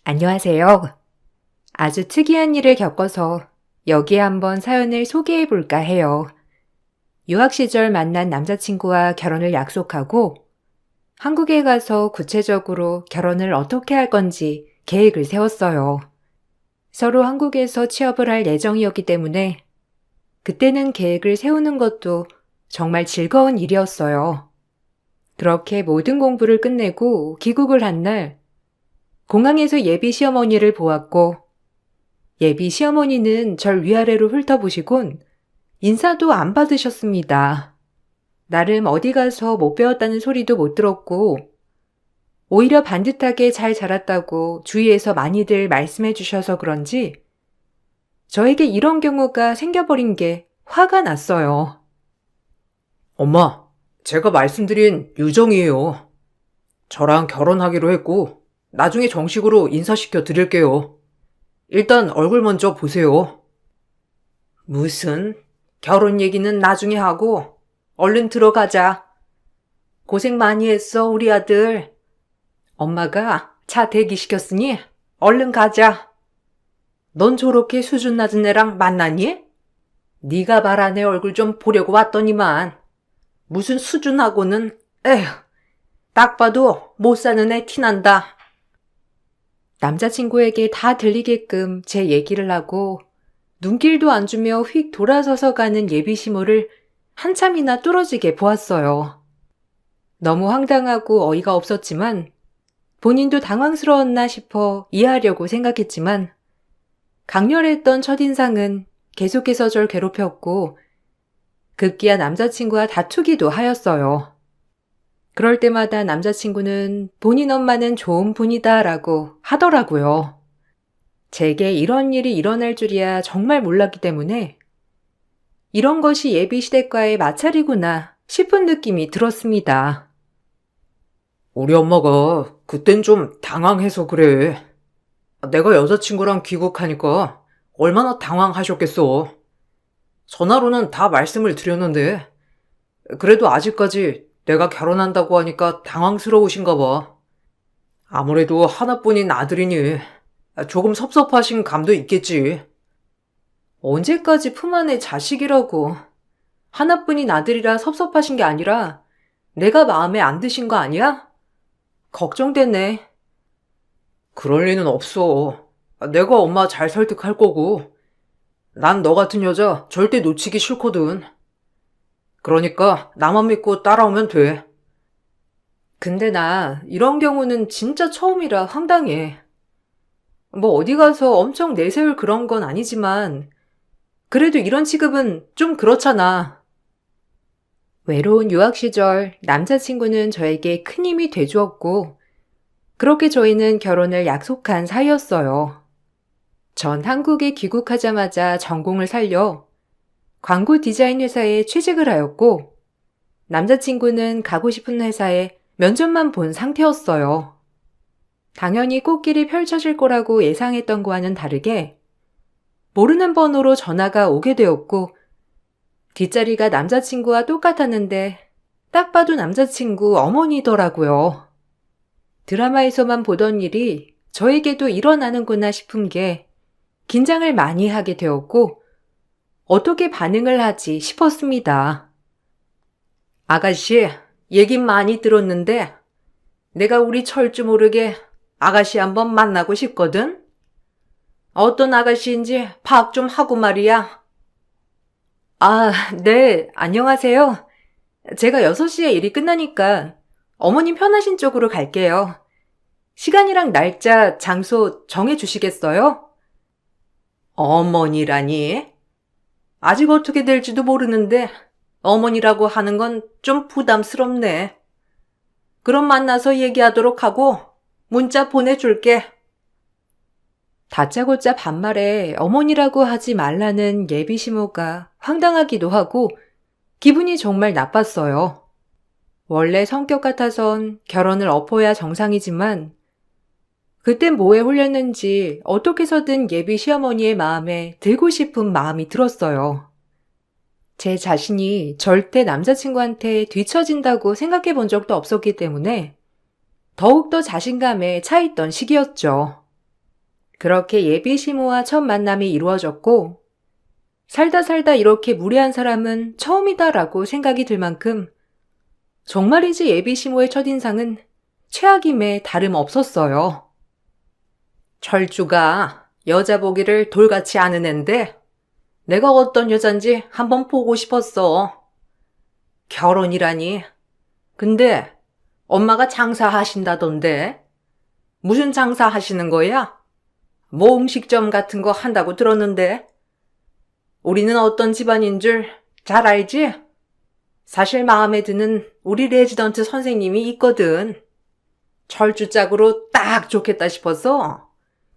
안녕하세요. 아주 특이한 일을 겪어서 여기에 한번 사연을 소개해 볼까 해요. 유학 시절 만난 남자친구와 결혼을 약속하고 한국에 가서 구체적으로 결혼을 어떻게 할 건지 계획을 세웠어요. 서로 한국에서 취업을 할 예정이었기 때문에 그때는 계획을 세우는 것도 정말 즐거운 일이었어요. 그렇게 모든 공부를 끝내고 귀국을 한 날, 공항에서 예비 시어머니를 보았고 예비 시어머니는 절 위아래로 훑어보시곤 인사도 안 받으셨습니다. 나름 어디 가서 못 배웠다는 소리도 못 들었고 오히려 반듯하게 잘 자랐다고 주위에서 많이들 말씀해 주셔서 그런지 저에게 이런 경우가 생겨버린 게 화가 났어요. 엄마, 제가 말씀드린 유정이에요. 저랑 결혼하기로 했고, 나중에 정식으로 인사시켜 드릴게요. 일단 얼굴 먼저 보세요. 무슨 결혼 얘기는 나중에 하고 얼른 들어가자. 고생 많이 했어 우리 아들. 엄마가 차 대기시켰으니 얼른 가자. 넌 저렇게 수준 낮은 애랑 만나니? 네가 말한 애 얼굴 좀 보려고 왔더니만 무슨 수준하고는 에휴 딱 봐도 못 사는 애 티난다. 남자친구에게 다 들리게끔 제 얘기를 하고 눈길도 안 주며 휙 돌아서서 가는 예비 시모를 한참이나 뚫어지게 보았어요. 너무 황당하고 어이가 없었지만 본인도 당황스러웠나 싶어 이해하려고 생각했지만 강렬했던 첫인상은 계속해서 절 괴롭혔고 급기야 남자친구와 다투기도 하였어요. 그럴 때마다 남자친구는 본인 엄마는 좋은 분이다 라고 하더라고요. 제게 이런 일이 일어날 줄이야 정말 몰랐기 때문에 이런 것이 예비 시댁과의 마찰이구나 싶은 느낌이 들었습니다. 우리 엄마가 그땐 좀 당황해서 그래. 내가 여자친구랑 귀국하니까 얼마나 당황하셨겠어. 전화로는 다 말씀을 드렸는데, 그래도 아직까지 내가 결혼한다고 하니까 당황스러우신가 봐. 아무래도 하나뿐인 아들이니 조금 섭섭하신 감도 있겠지. 언제까지 품 안에 자식이라고. 하나뿐인 아들이라 섭섭하신 게 아니라 내가 마음에 안 드신 거 아니야? 걱정되네. 그럴 리는 없어. 내가 엄마 잘 설득할 거고, 난 너 같은 여자 절대 놓치기 싫거든. 그러니까 나만 믿고 따라오면 돼. 근데 나 이런 경우는 진짜 처음이라 황당해. 뭐 어디 가서 엄청 내세울 그런 건 아니지만 그래도 이런 취급은 좀 그렇잖아. 외로운 유학 시절 남자친구는 저에게 큰 힘이 돼주었고 그렇게 저희는 결혼을 약속한 사이였어요. 전 한국에 귀국하자마자 전공을 살려 광고 디자인 회사에 취직을 하였고 남자친구는 가고 싶은 회사에 면접만 본 상태였어요. 당연히 꽃길이 펼쳐질 거라고 예상했던 거와는 다르게 모르는 번호로 전화가 오게 되었고 뒷자리가 남자친구와 똑같았는데 딱 봐도 남자친구 어머니더라고요. 드라마에서만 보던 일이 저에게도 일어나는구나 싶은 게 긴장을 많이 하게 되었고 어떻게 반응을 하지 싶었습니다. 아가씨, 얘긴 많이 들었는데 내가 우리 철주 모르게 아가씨 한번 만나고 싶거든? 어떤 아가씨인지 파악 좀 하고 말이야. 아, 네, 안녕하세요. 제가 6시에 일이 끝나니까 어머님 편하신 쪽으로 갈게요. 시간이랑 날짜, 장소 정해 주시겠어요? 어머니라니? 아직 어떻게 될지도 모르는데 어머니라고 하는 건 좀 부담스럽네. 그럼 만나서 얘기하도록 하고 문자 보내줄게. 다짜고짜 반말에 어머니라고 하지 말라는 예비 시모가 황당하기도 하고 기분이 정말 나빴어요. 원래 성격 같아선 결혼을 엎어야 정상이지만 그땐 뭐에 홀렸는지 어떻게 해서든 예비 시어머니의 마음에 들고 싶은 마음이 들었어요. 제 자신이 절대 남자친구한테 뒤처진다고 생각해 본 적도 없었기 때문에 더욱더 자신감에 차있던 시기였죠. 그렇게 예비 시모와 첫 만남이 이루어졌고, 살다 살다 이렇게 무례한 사람은 처음이다라고 생각이 들 만큼 정말이지 예비 시모의 첫인상은 최악임에 다름없었어요. 철주가 여자 보기를 돌같이 아는 앤데 내가 어떤 여잔지 한번 보고 싶었어. 결혼이라니. 근데 엄마가 장사하신다던데. 무슨 장사 하시는 거야? 뭐 음식점 같은 거 한다고 들었는데. 우리는 어떤 집안인 줄 잘 알지? 사실 마음에 드는 우리 레지던트 선생님이 있거든. 철주 짝으로 딱 좋겠다 싶어서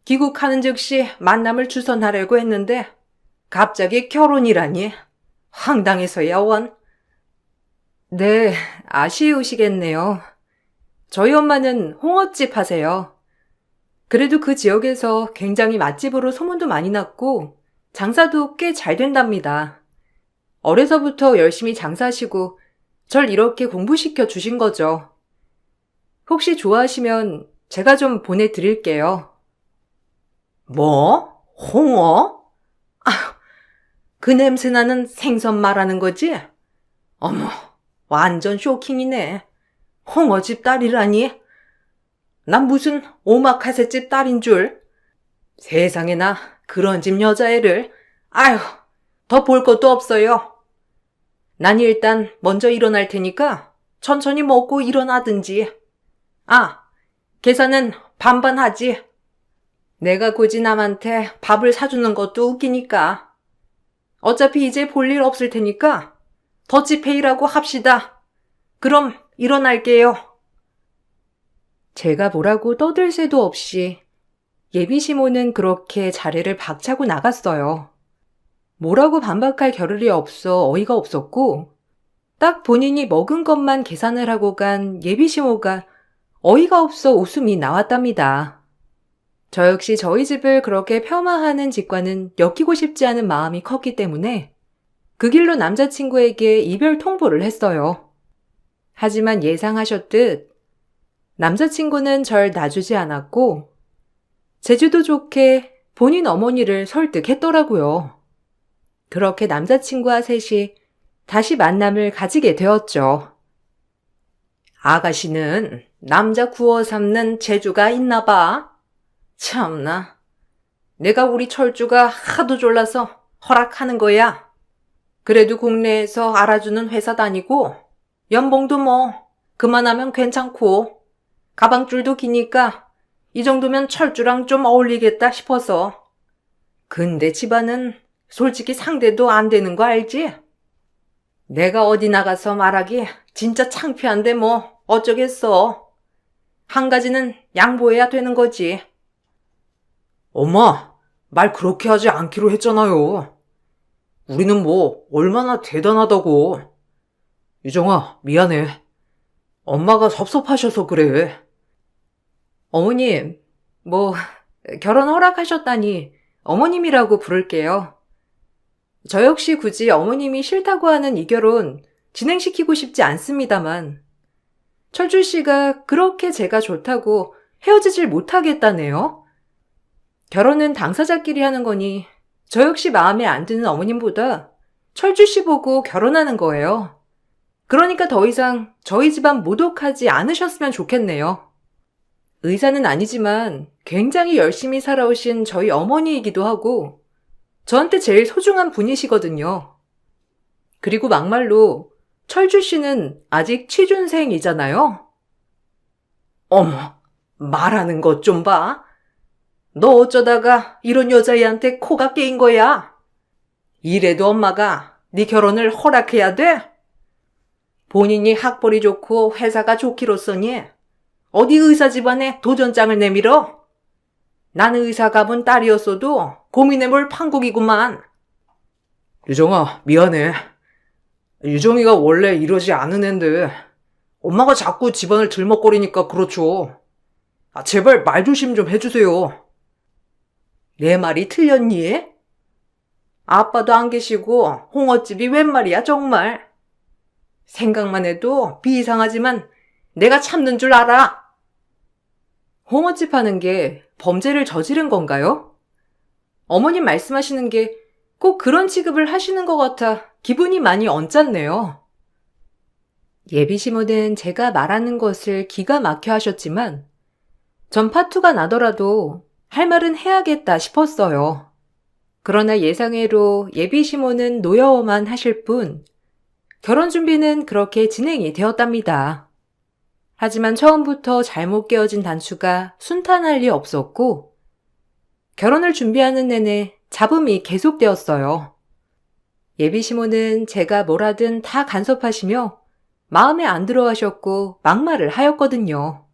귀국하는 즉시 만남을 주선하려고 했는데 갑자기 결혼이라니. 황당해서야 원. 네, 아쉬우시겠네요. 저희 엄마는 홍어집 하세요. 그래도 그 지역에서 굉장히 맛집으로 소문도 많이 났고 장사도 꽤 잘 된답니다. 어려서부터 열심히 장사하시고 절 이렇게 공부시켜 주신 거죠. 혹시 좋아하시면 제가 좀 보내드릴게요. 뭐? 홍어? 아, 그 냄새나는 생선 말하는 거지? 어머, 완전 쇼킹이네. 홍어집 딸이라니? 난 무슨 오마카세집 딸인 줄. 세상에나 그런 집 여자애를. 아휴, 더 볼 것도 없어요. 난 일단 먼저 일어날 테니까 천천히 먹고 일어나든지. 아, 계산은 반반 하지. 내가 굳이 남한테 밥을 사주는 것도 웃기니까. 어차피 이제 볼 일 없을 테니까 더치페이라고 합시다. 그럼 일어날게요. 제가 뭐라고 떠들 새도 없이 예비 시모는 그렇게 자리를 박차고 나갔어요. 뭐라고 반박할 겨를이 없어 어이가 없었고 딱 본인이 먹은 것만 계산을 하고 간 예비 시모가 어이가 없어 웃음이 나왔답니다. 저 역시 저희 집을 그렇게 폄하하는 직과는 엮이고 싶지 않은 마음이 컸기 때문에 그 길로 남자친구에게 이별 통보를 했어요. 하지만 예상하셨듯 남자친구는 절 놔주지 않았고 제주도 좋게 본인 어머니를 설득했더라고요. 그렇게 남자친구와 셋이 다시 만남을 가지게 되었죠. 아가씨는 남자 구워 삼는 재주가 있나 봐. 참나. 내가 우리 철주가 하도 졸라서 허락하는 거야. 그래도 국내에서 알아주는 회사 다니고 연봉도 뭐 그만하면 괜찮고 가방줄도 기니까 이 정도면 철주랑 좀 어울리겠다 싶어서. 근데 집안은 솔직히 상대도 안 되는 거 알지? 내가 어디 나가서 말하기 진짜 창피한데 뭐 어쩌겠어. 한 가지는 양보해야 되는 거지. 엄마, 말 그렇게 하지 않기로 했잖아요. 우리는 뭐 얼마나 대단하다고. 유정아, 미안해. 엄마가 섭섭하셔서 그래. 어머님, 뭐 결혼 허락하셨다니 어머님이라고 부를게요. 저 역시 굳이 어머님이 싫다고 하는 이 결혼 진행시키고 싶지 않습니다만 철주 씨가 그렇게 제가 좋다고 헤어지질 못하겠다네요. 결혼은 당사자끼리 하는 거니 저 역시 마음에 안 드는 어머님보다 철주 씨 보고 결혼하는 거예요. 그러니까 더 이상 저희 집안 모독하지 않으셨으면 좋겠네요. 의사는 아니지만 굉장히 열심히 살아오신 저희 어머니이기도 하고 저한테 제일 소중한 분이시거든요. 그리고 막말로 철주 씨는 아직 취준생이잖아요. 어머, 말하는 것 좀 봐. 너 어쩌다가 이런 여자애한테 코가 깨인 거야? 이래도 엄마가 네 결혼을 허락해야 돼? 본인이 학벌이 좋고 회사가 좋기로써니 어디 의사 집안에 도전장을 내밀어? 나는 의사 가본 딸이었어도 고민해 볼 판국이구만. 유정아, 미안해. 유정이가 원래 이러지 않은 앤데 엄마가 자꾸 집안을 들먹거리니까 그렇죠. 제발 말 조심 좀 해주세요. 내 말이 틀렸니? 아빠도 안 계시고 홍어집이 웬 말이야 정말. 생각만 해도 비이상하지만 내가 참는 줄 알아. 홍어집 하는 게 범죄를 저지른 건가요? 어머님 말씀하시는 게 꼭 그런 취급을 하시는 것 같아 기분이 많이 언짢네요. 예비시모는 제가 말하는 것을 기가 막혀 하셨지만 전 파투가 나더라도 할 말은 해야겠다 싶었어요. 그러나 예상외로 예비시모는 노여워만 하실 뿐 결혼 준비는 그렇게 진행이 되었답니다. 하지만 처음부터 잘못 깨어진 단추가 순탄할 리 없었고 결혼을 준비하는 내내 잡음이 계속되었어요. 예비시모는 제가 뭐라든 다 간섭하시며 마음에 안 들어 하셨고 막말을 하였거든요.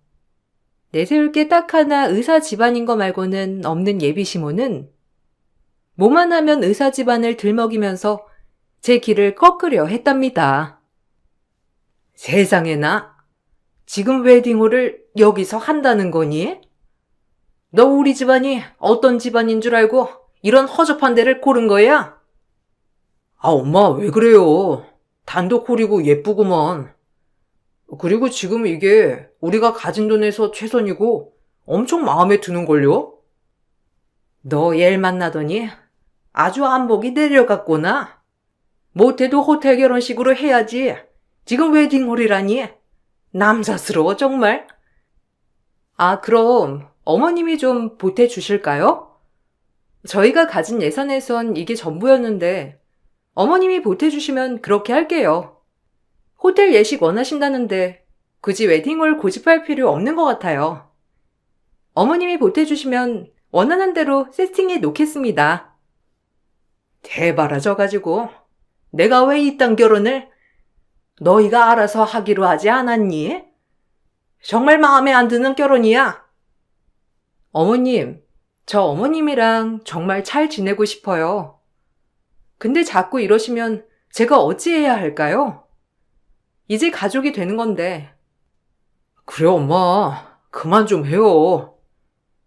내세울 게 딱 하나 의사 집안인 거 말고는 없는 예비시모는 뭐만 하면 의사 집안을 들먹이면서 제 길을 꺾으려 했답니다. 세상에나, 지금 웨딩홀을 여기서 한다는 거니? 너 우리 집안이 어떤 집안인 줄 알고 이런 허접한 데를 고른 거야? 아, 엄마, 왜 그래요? 단독홀이고 예쁘구먼. 그리고 지금 이게 우리가 가진 돈에서 최선이고 엄청 마음에 드는걸요? 너 얘를 만나더니 아주 안목이 내려갔구나. 못해도 호텔 결혼식으로 해야지. 지금 웨딩홀이라니. 남사스러워 정말. 아, 그럼 어머님이 좀 보태주실까요? 저희가 가진 예산에선 이게 전부였는데 어머님이 보태주시면 그렇게 할게요. 호텔 예식 원하신다는데 굳이 웨딩홀 고집할 필요 없는 것 같아요. 어머님이 보태주시면 원하는 대로 세팅해 놓겠습니다. 대바라져가지고 내가 왜 이딴 결혼을 너희가 알아서 하기로 하지 않았니? 정말 마음에 안 드는 결혼이야. 어머님, 저 어머님이랑 정말 잘 지내고 싶어요. 근데 자꾸 이러시면 제가 어찌해야 할까요? 이제 가족이 되는 건데. 그래, 엄마. 그만 좀 해요.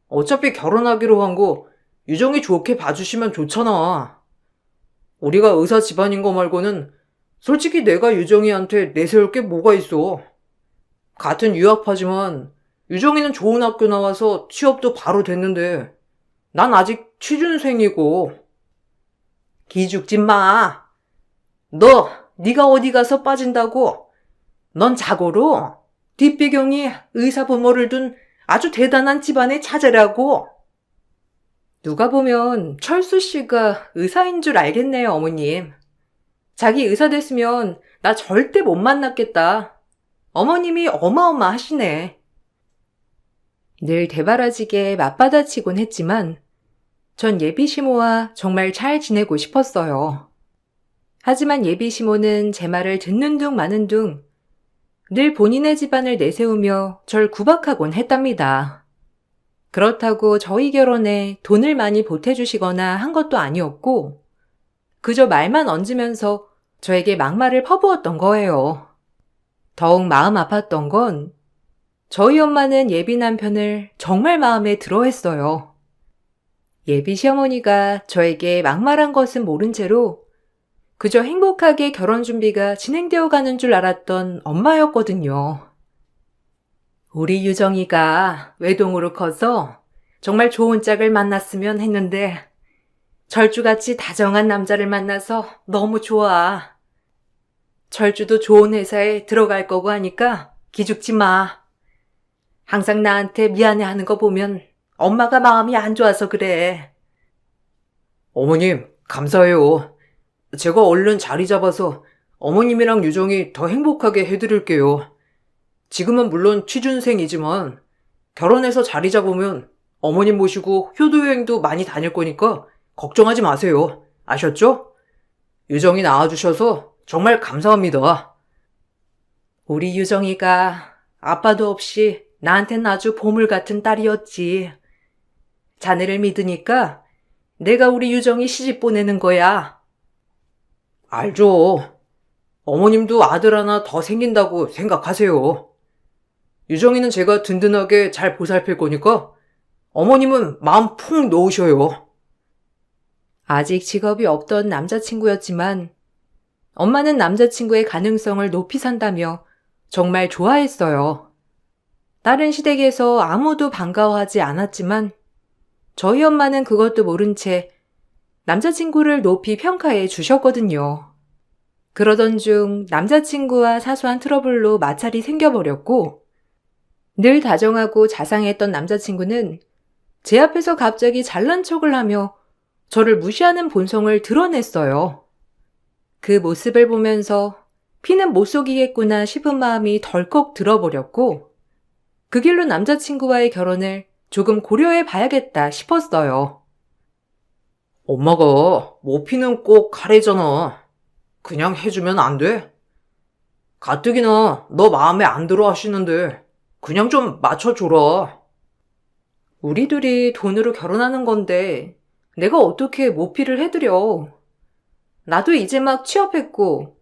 어차피 결혼하기로 한 거 유정이 좋게 봐주시면 좋잖아. 우리가 의사 집안인 거 말고는 솔직히 내가 유정이한테 내세울 게 뭐가 있어. 같은 유학파지만 유정이는 좋은 학교 나와서 취업도 바로 됐는데 난 아직 취준생이고. 기죽지 마. 네가 어디 가서 빠진다고. 넌 자고로 뒷배경이 의사 부모를 둔 아주 대단한 집안의 자제라고. 누가 보면 철수 씨가 의사인 줄 알겠네요, 어머님. 자기 의사 됐으면 나 절대 못 만났겠다. 어머님이 어마어마하시네. 늘 대바라지게 맞받아치곤 했지만 전 예비시모와 정말 잘 지내고 싶었어요. 하지만 예비시모는 제 말을 듣는 둥 마는 둥 늘 본인의 집안을 내세우며 절 구박하곤 했답니다. 그렇다고 저희 결혼에 돈을 많이 보태주시거나 한 것도 아니었고 그저 말만 얹으면서 저에게 막말을 퍼부었던 거예요. 더욱 마음 아팠던 건 저희 엄마는 예비 남편을 정말 마음에 들어 했어요. 예비 시어머니가 저에게 막말한 것은 모른 채로 그저 행복하게 결혼 준비가 진행되어 가는 줄 알았던 엄마였거든요. 우리 유정이가 외동으로 커서 정말 좋은 짝을 만났으면 했는데 절주같이 다정한 남자를 만나서 너무 좋아. 절주도 좋은 회사에 들어갈 거고 하니까 기죽지 마. 항상 나한테 미안해하는 거 보면 엄마가 마음이 안 좋아서 그래. 어머님, 감사해요. 제가 얼른 자리 잡아서 어머님이랑 유정이 더 행복하게 해드릴게요. 지금은 물론 취준생이지만 결혼해서 자리 잡으면 어머님 모시고 효도여행도 많이 다닐 거니까 걱정하지 마세요. 아셨죠? 유정이 낳아주셔서 정말 감사합니다. 우리 유정이가 아빠도 없이 나한텐 아주 보물 같은 딸이었지. 자네를 믿으니까 내가 우리 유정이 시집 보내는 거야. 알죠. 어머님도 아들 하나 더 생긴다고 생각하세요. 유정이는 제가 든든하게 잘 보살필 거니까 어머님은 마음 푹 놓으셔요. 아직 직업이 없던 남자친구였지만 엄마는 남자친구의 가능성을 높이 산다며 정말 좋아했어요. 다른 시댁에서 아무도 반가워하지 않았지만 저희 엄마는 그것도 모른 채 남자친구를 높이 평가해 주셨거든요. 그러던 중 남자친구와 사소한 트러블로 마찰이 생겨버렸고 늘 다정하고 자상했던 남자친구는 제 앞에서 갑자기 잘난 척을 하며 저를 무시하는 본성을 드러냈어요. 그 모습을 보면서 피는 못 속이겠구나 싶은 마음이 덜컥 들어버렸고 그 길로 남자친구와의 결혼을 조금 고려해 봐야겠다 싶었어요. 엄마가 모피는 꼭 가래잖아. 그냥 해주면 안 돼? 가뜩이나 너 마음에 안 들어 하시는데 그냥 좀 맞춰줘라. 우리 둘이 돈으로 결혼하는 건데 내가 어떻게 모피를 해드려. 나도 이제 막 취업했고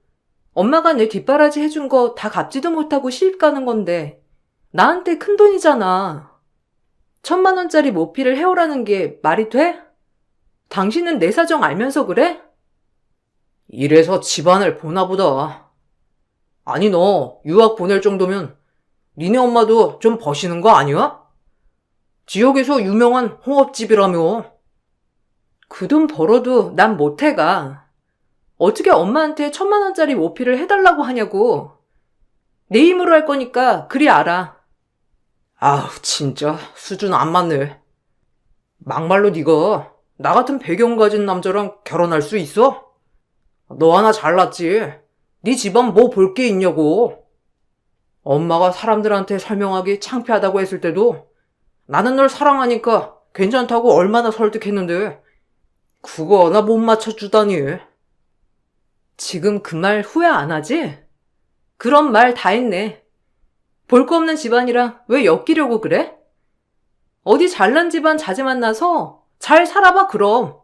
엄마가 내 뒷바라지 해준 거 다 갚지도 못하고 시집 가는 건데 나한테 큰 돈이잖아. 1,000만 원짜리 모피를 해오라는 게 말이 돼? 당신은 내 사정 알면서 그래? 이래서 집안을 보나 보다. 아니 너 유학 보낼 정도면 니네 엄마도 좀 버시는 거 아니야? 지역에서 유명한 홍업집이라며. 그 돈 벌어도 난 못해가. 어떻게 엄마한테 1,000만 원짜리 모피를 해달라고 하냐고. 내 힘으로 할 거니까 그리 알아. 아우 진짜 수준 안 맞네. 막말로 네가 나 같은 배경 가진 남자랑 결혼할 수 있어? 너 하나 잘났지. 네 집안 뭐 볼 게 있냐고. 엄마가 사람들한테 설명하기 창피하다고 했을 때도 나는 널 사랑하니까 괜찮다고 얼마나 설득했는데 그거 하나 못 맞춰주다니. 지금 그 말 후회 안 하지? 그런 말 다 했네. 볼 거 없는 집안이라 왜 엮이려고 그래? 어디 잘난 집안 자주 만나서 잘 살아봐 그럼.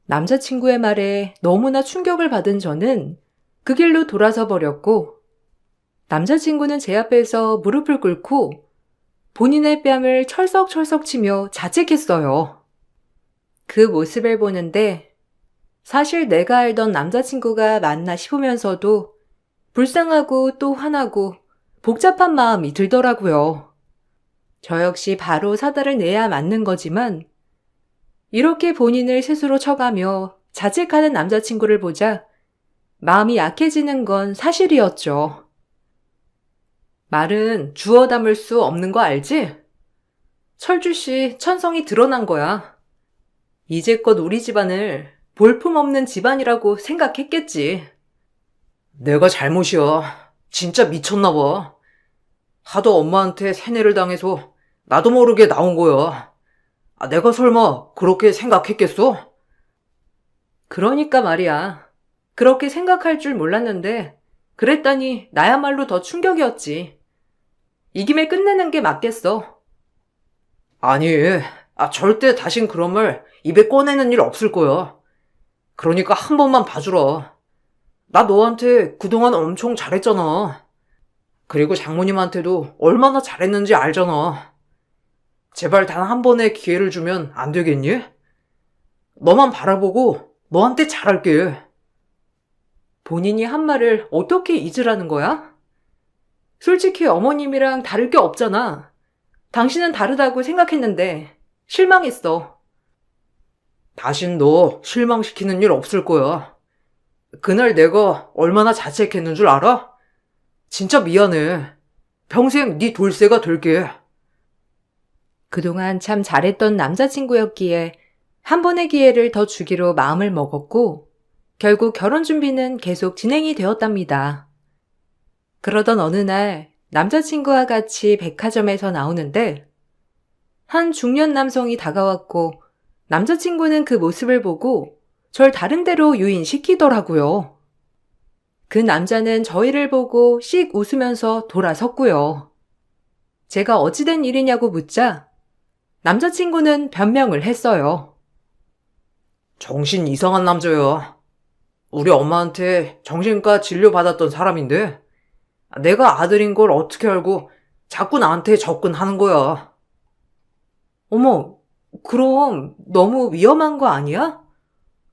남자친구의 말에 너무나 충격을 받은 저는 그 길로 돌아서 버렸고 남자친구는 제 앞에서 무릎을 꿇고 본인의 뺨을 철썩철썩 치며 자책했어요. 그 모습을 보는데 사실 내가 알던 남자친구가 맞나 싶으면서도 불쌍하고 또 화나고 복잡한 마음이 들더라고요. 저 역시 바로 사달을 내야 맞는 거지만 이렇게 본인을 스스로 쳐가며 자책하는 남자친구를 보자 마음이 약해지는 건 사실이었죠. 말은 주워 담을 수 없는 거 알지? 철주 씨 천성이 드러난 거야. 이제껏 우리 집안을 볼품없는 집안이라고 생각했겠지. 내가 잘못이야. 진짜 미쳤나 봐. 하도 엄마한테 세뇌를 당해서 나도 모르게 나온 거야. 내가 설마 그렇게 생각했겠어? 그러니까 말이야. 그렇게 생각할 줄 몰랐는데 그랬다니 나야말로 더 충격이었지. 이 김에 끝내는 게 맞겠어. 아니, 절대 다신 그런 말 입에 꺼내는 일 없을 거야. 그러니까 한 번만 봐주라. 나 너한테 그동안 엄청 잘했잖아. 그리고 장모님한테도 얼마나 잘했는지 알잖아. 제발 단 한 번의 기회를 주면 안 되겠니? 너만 바라보고 너한테 잘할게. 본인이 한 말을 어떻게 잊으라는 거야? 솔직히 어머님이랑 다를 게 없잖아. 당신은 다르다고 생각했는데 실망했어. 다신 너 실망시키는 일 없을 거야. 그날 내가 얼마나 자책했는 줄 알아? 진짜 미안해. 평생 네 돌쇠가 될게. 그동안 참 잘했던 남자친구였기에 한 번의 기회를 더 주기로 마음을 먹었고 결국 결혼 준비는 계속 진행이 되었답니다. 그러던 어느 날 남자친구와 같이 백화점에서 나오는데 한 중년 남성이 다가왔고 남자친구는 그 모습을 보고 절 다른 데로 유인시키더라고요. 그 남자는 저희를 보고 씩 웃으면서 돌아섰고요. 제가 어찌된 일이냐고 묻자 남자친구는 변명을 했어요. 정신 이상한 남자야. 우리 엄마한테 정신과 진료받았던 사람인데 내가 아들인 걸 어떻게 알고 자꾸 나한테 접근하는 거야. 어머, 그럼 너무 위험한 거 아니야?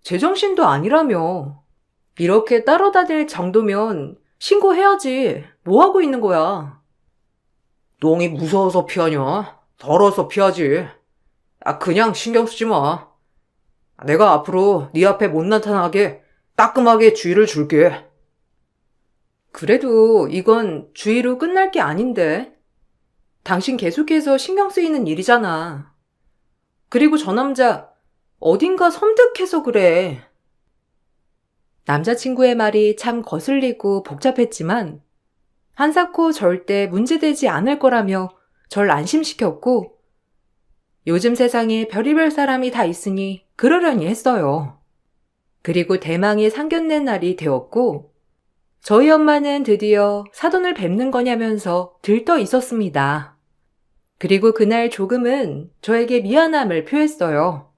제정신도 아니라며. 이렇게 따라다닐 정도면 신고해야지. 뭐 하고 있는 거야? 똥이 무서워서 피하냐? 더러워서 피하지. 그냥 신경 쓰지 마. 내가 앞으로 네 앞에 못 나타나게 따끔하게 주의를 줄게. 그래도 이건 주의로 끝날 게 아닌데. 당신 계속해서 신경 쓰이는 일이잖아. 그리고 저 남자 어딘가 섬뜩해서 그래. 남자친구의 말이 참 거슬리고 복잡했지만 한사코 절대 문제되지 않을 거라며 절 안심시켰고 요즘 세상에 별의별 사람이 다 있으니 그러려니 했어요. 그리고 대망의 상견례 날이 되었고 저희 엄마는 드디어 사돈을 뵙는 거냐면서 들떠 있었습니다. 그리고 그날 조금은 저에게 미안함을 표했어요.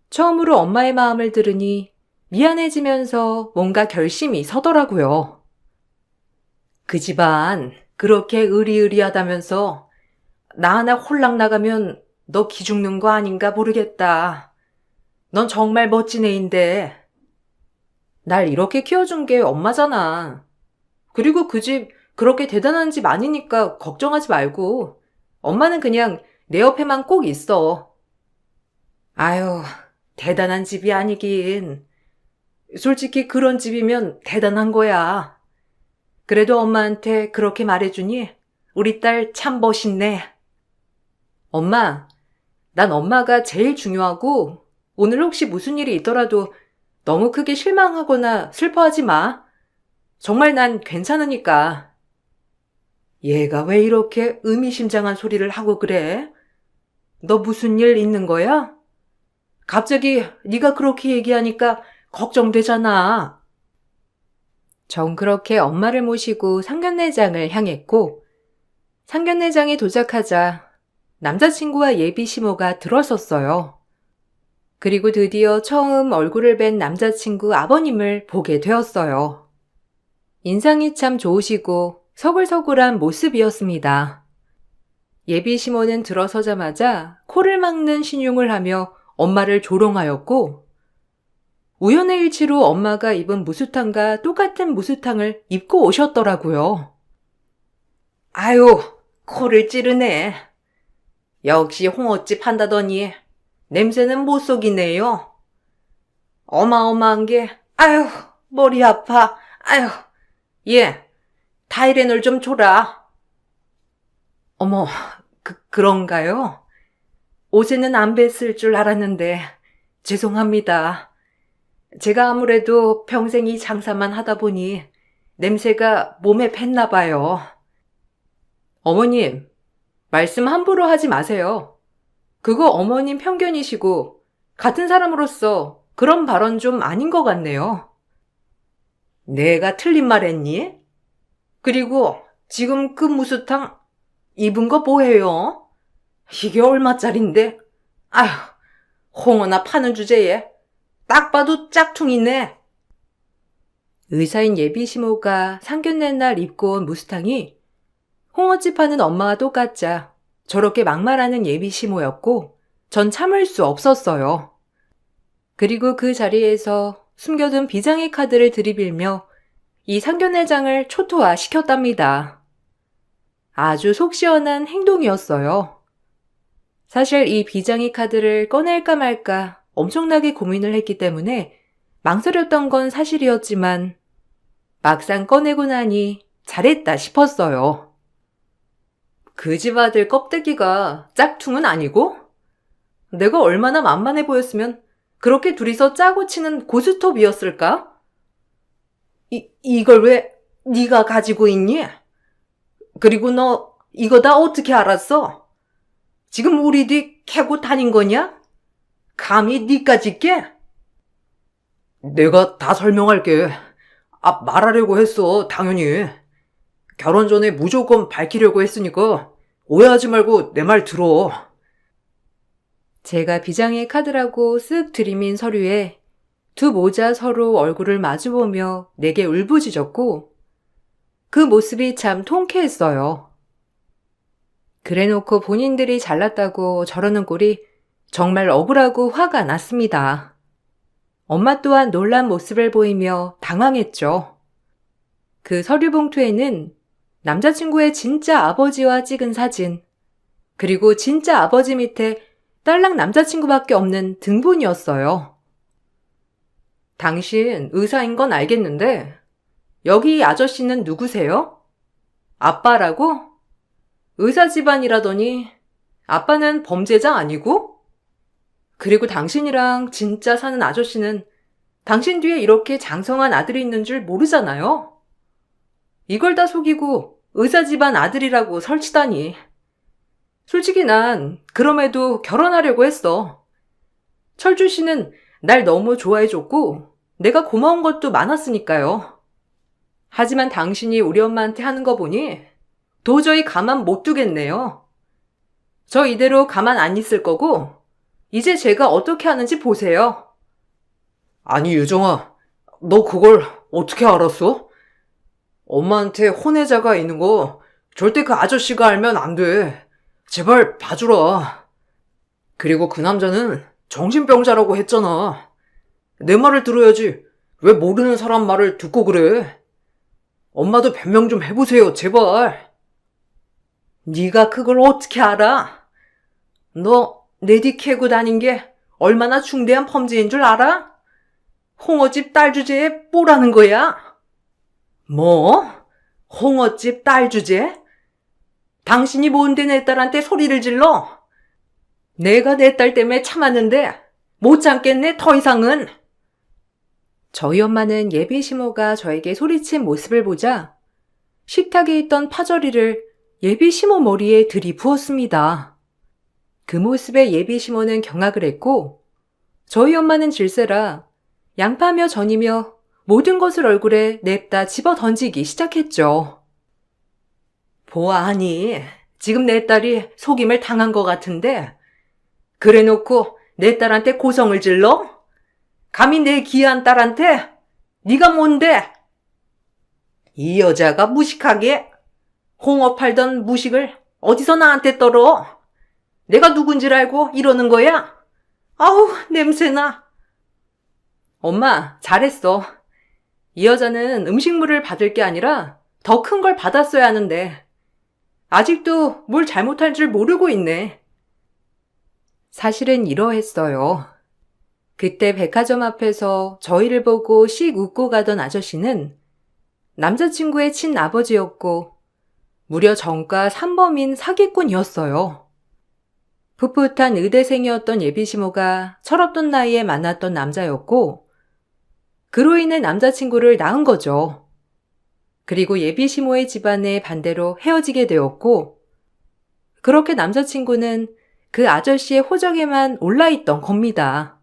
처음으로 엄마의 마음을 들으니 미안해지면서 뭔가 결심이 서더라고요. 그 집안 그렇게 으리으리하다면서 나 하나 홀랑 나가면 너 기죽는 거 아닌가 모르겠다. 넌 정말 멋진 애인데. 날 이렇게 키워준 게 엄마잖아. 그리고 그 집 그렇게 대단한 집 아니니까 걱정하지 말고 엄마는 그냥 내 옆에만 꼭 있어. 아유, 대단한 집이 아니긴. 솔직히 그런 집이면 대단한 거야. 그래도 엄마한테 그렇게 말해주니 우리 딸 참 멋있네. 엄마, 난 엄마가 제일 중요하고 오늘 혹시 무슨 일이 있더라도 너무 크게 실망하거나 슬퍼하지 마. 정말 난 괜찮으니까. 얘가 왜 이렇게 의미심장한 소리를 하고 그래? 너 무슨 일 있는 거야? 갑자기 네가 그렇게 얘기하니까 걱정되잖아. 전 그렇게 엄마를 모시고 상견례장을 향했고 상견례장에 도착하자 남자친구와 예비 시모가 들어섰어요. 그리고 드디어 처음 얼굴을 뵌 남자친구 아버님을 보게 되었어요. 인상이 참 좋으시고 서글서글한 모습이었습니다. 예비 시모는 들어서자마자 코를 막는 신용을 하며 엄마를 조롱하였고 우연의 일치로 엄마가 입은 무수탕과 똑같은 무수탕을 입고 오셨더라고요. 아유, 코를 찌르네. 역시 홍어집 한다더니 냄새는 못 속이네요. 어마어마한 게, 아유, 머리 아파. 아유, 얘, 타이레놀 좀 줘라. 어머, 그런가요? 옷에는 안 뱄을 줄 알았는데 죄송합니다. 제가 아무래도 평생 이 장사만 하다 보니 냄새가 몸에 뱄나 봐요. 어머님, 말씀 함부로 하지 마세요. 그거 어머님 편견이시고 같은 사람으로서 그런 발언 좀 아닌 것 같네요. 내가 틀린 말 했니? 그리고 지금 그 무수탕 입은 거 뭐예요? 이게 얼마짜린데? 아휴, 홍어나 파는 주제에 딱 봐도 짝퉁이네. 의사인 예비 시모가 상견례 날 입고 온 무스탕이 홍어집 하는 엄마와 똑같자 저렇게 막말하는 예비 시모였고 전 참을 수 없었어요. 그리고 그 자리에서 숨겨둔 비장의 카드를 들이밀며 이 상견례장을 초토화시켰답니다. 아주 속 시원한 행동이었어요. 사실 이 비장의 카드를 꺼낼까 말까 엄청나게 고민을 했기 때문에 망설였던 건 사실이었지만 막상 꺼내고 나니 잘했다 싶었어요. 그 집 아들 껍데기가 짝퉁은 아니고? 내가 얼마나 만만해 보였으면 그렇게 둘이서 짜고 치는 고스톱이었을까? 이걸 왜 네가 가지고 있니? 그리고 너 이거 다 어떻게 알았어? 지금 우리 뒤 캐고 다닌 거냐? 감히 니까지 깨? 내가 다 설명할게. 말하려고 했어, 당연히. 결혼 전에 무조건 밝히려고 했으니까 오해하지 말고 내 말 들어. 제가 비장의 카드라고 쓱 들이민 서류에 두 모자 서로 얼굴을 마주보며 내게 울부짖었고 그 모습이 참 통쾌했어요. 그래놓고 본인들이 잘났다고 저러는 꼴이 정말 억울하고 화가 났습니다. 엄마 또한 놀란 모습을 보이며 당황했죠. 그 서류 봉투에는 남자친구의 진짜 아버지와 찍은 사진, 그리고 진짜 아버지 밑에 딸랑 남자친구밖에 없는 등본이었어요. 당신 의사인 건 알겠는데 여기 아저씨는 누구세요? 아빠라고? 의사 집안이라더니 아빠는 범죄자 아니고? 그리고 당신이랑 진짜 사는 아저씨는 당신 뒤에 이렇게 장성한 아들이 있는 줄 모르잖아요. 이걸 다 속이고 의사 집안 아들이라고 설치다니. 솔직히 난 그럼에도 결혼하려고 했어. 철주 씨는 날 너무 좋아해줬고 내가 고마운 것도 많았으니까요. 하지만 당신이 우리 엄마한테 하는 거 보니 도저히 가만 못 두겠네요. 저 이대로 가만 안 있을 거고 이제 제가 어떻게 하는지 보세요. 아니, 유정아, 너 그걸 어떻게 알았어? 엄마한테 혼외자가 있는 거 절대 그 아저씨가 알면 안 돼. 제발 봐주라. 그리고 그 남자는 정신병자라고 했잖아. 내 말을 들어야지. 왜 모르는 사람 말을 듣고 그래? 엄마도 변명 좀 해보세요, 제발. 네가 그걸 어떻게 알아? 너 내 뒤 캐고 다닌 게 얼마나 중대한 범죄인 줄 알아? 홍어집 딸 주제에 뭐라는 거야? 뭐? 홍어집 딸 주제? 당신이 뭔데 내 딸한테 소리를 질러? 내가 내 딸 때문에 참았는데 못 참겠네 더 이상은. 저희 엄마는 예비 시모가 저에게 소리친 모습을 보자 식탁에 있던 파절이를 예비 시모 머리에 들이부었습니다. 그 모습에 예비 시모는 경악을 했고 저희 엄마는 질세라 양파며 전이며 모든 것을 얼굴에 냅다 집어 던지기 시작했죠. 보아하니 지금 내 딸이 속임을 당한 것 같은데 그래 놓고 내 딸한테 고성을 질러? 감히 내 귀한 딸한테? 네가 뭔데? 이 여자가 무식하게 홍어 팔던 무식을 어디서 나한테 떨어? 내가 누군지를 알고 이러는 거야? 아우 냄새나. 엄마 잘했어. 이 여자는 음식물을 받을 게 아니라 더 큰 걸 받았어야 하는데 아직도 뭘 잘못할 줄 모르고 있네. 사실은 이러했어요. 그때 백화점 앞에서 저희를 보고 씩 웃고 가던 아저씨는 남자친구의 친아버지였고 무려 정가 3범인 사기꾼이었어요. 풋풋한 의대생이었던 예비시모가 철없던 나이에 만났던 남자였고 그로 인해 남자친구를 낳은 거죠. 그리고 예비시모의 집안에 반대로 헤어지게 되었고 그렇게 남자친구는 그 아저씨의 호적에만 올라있던 겁니다.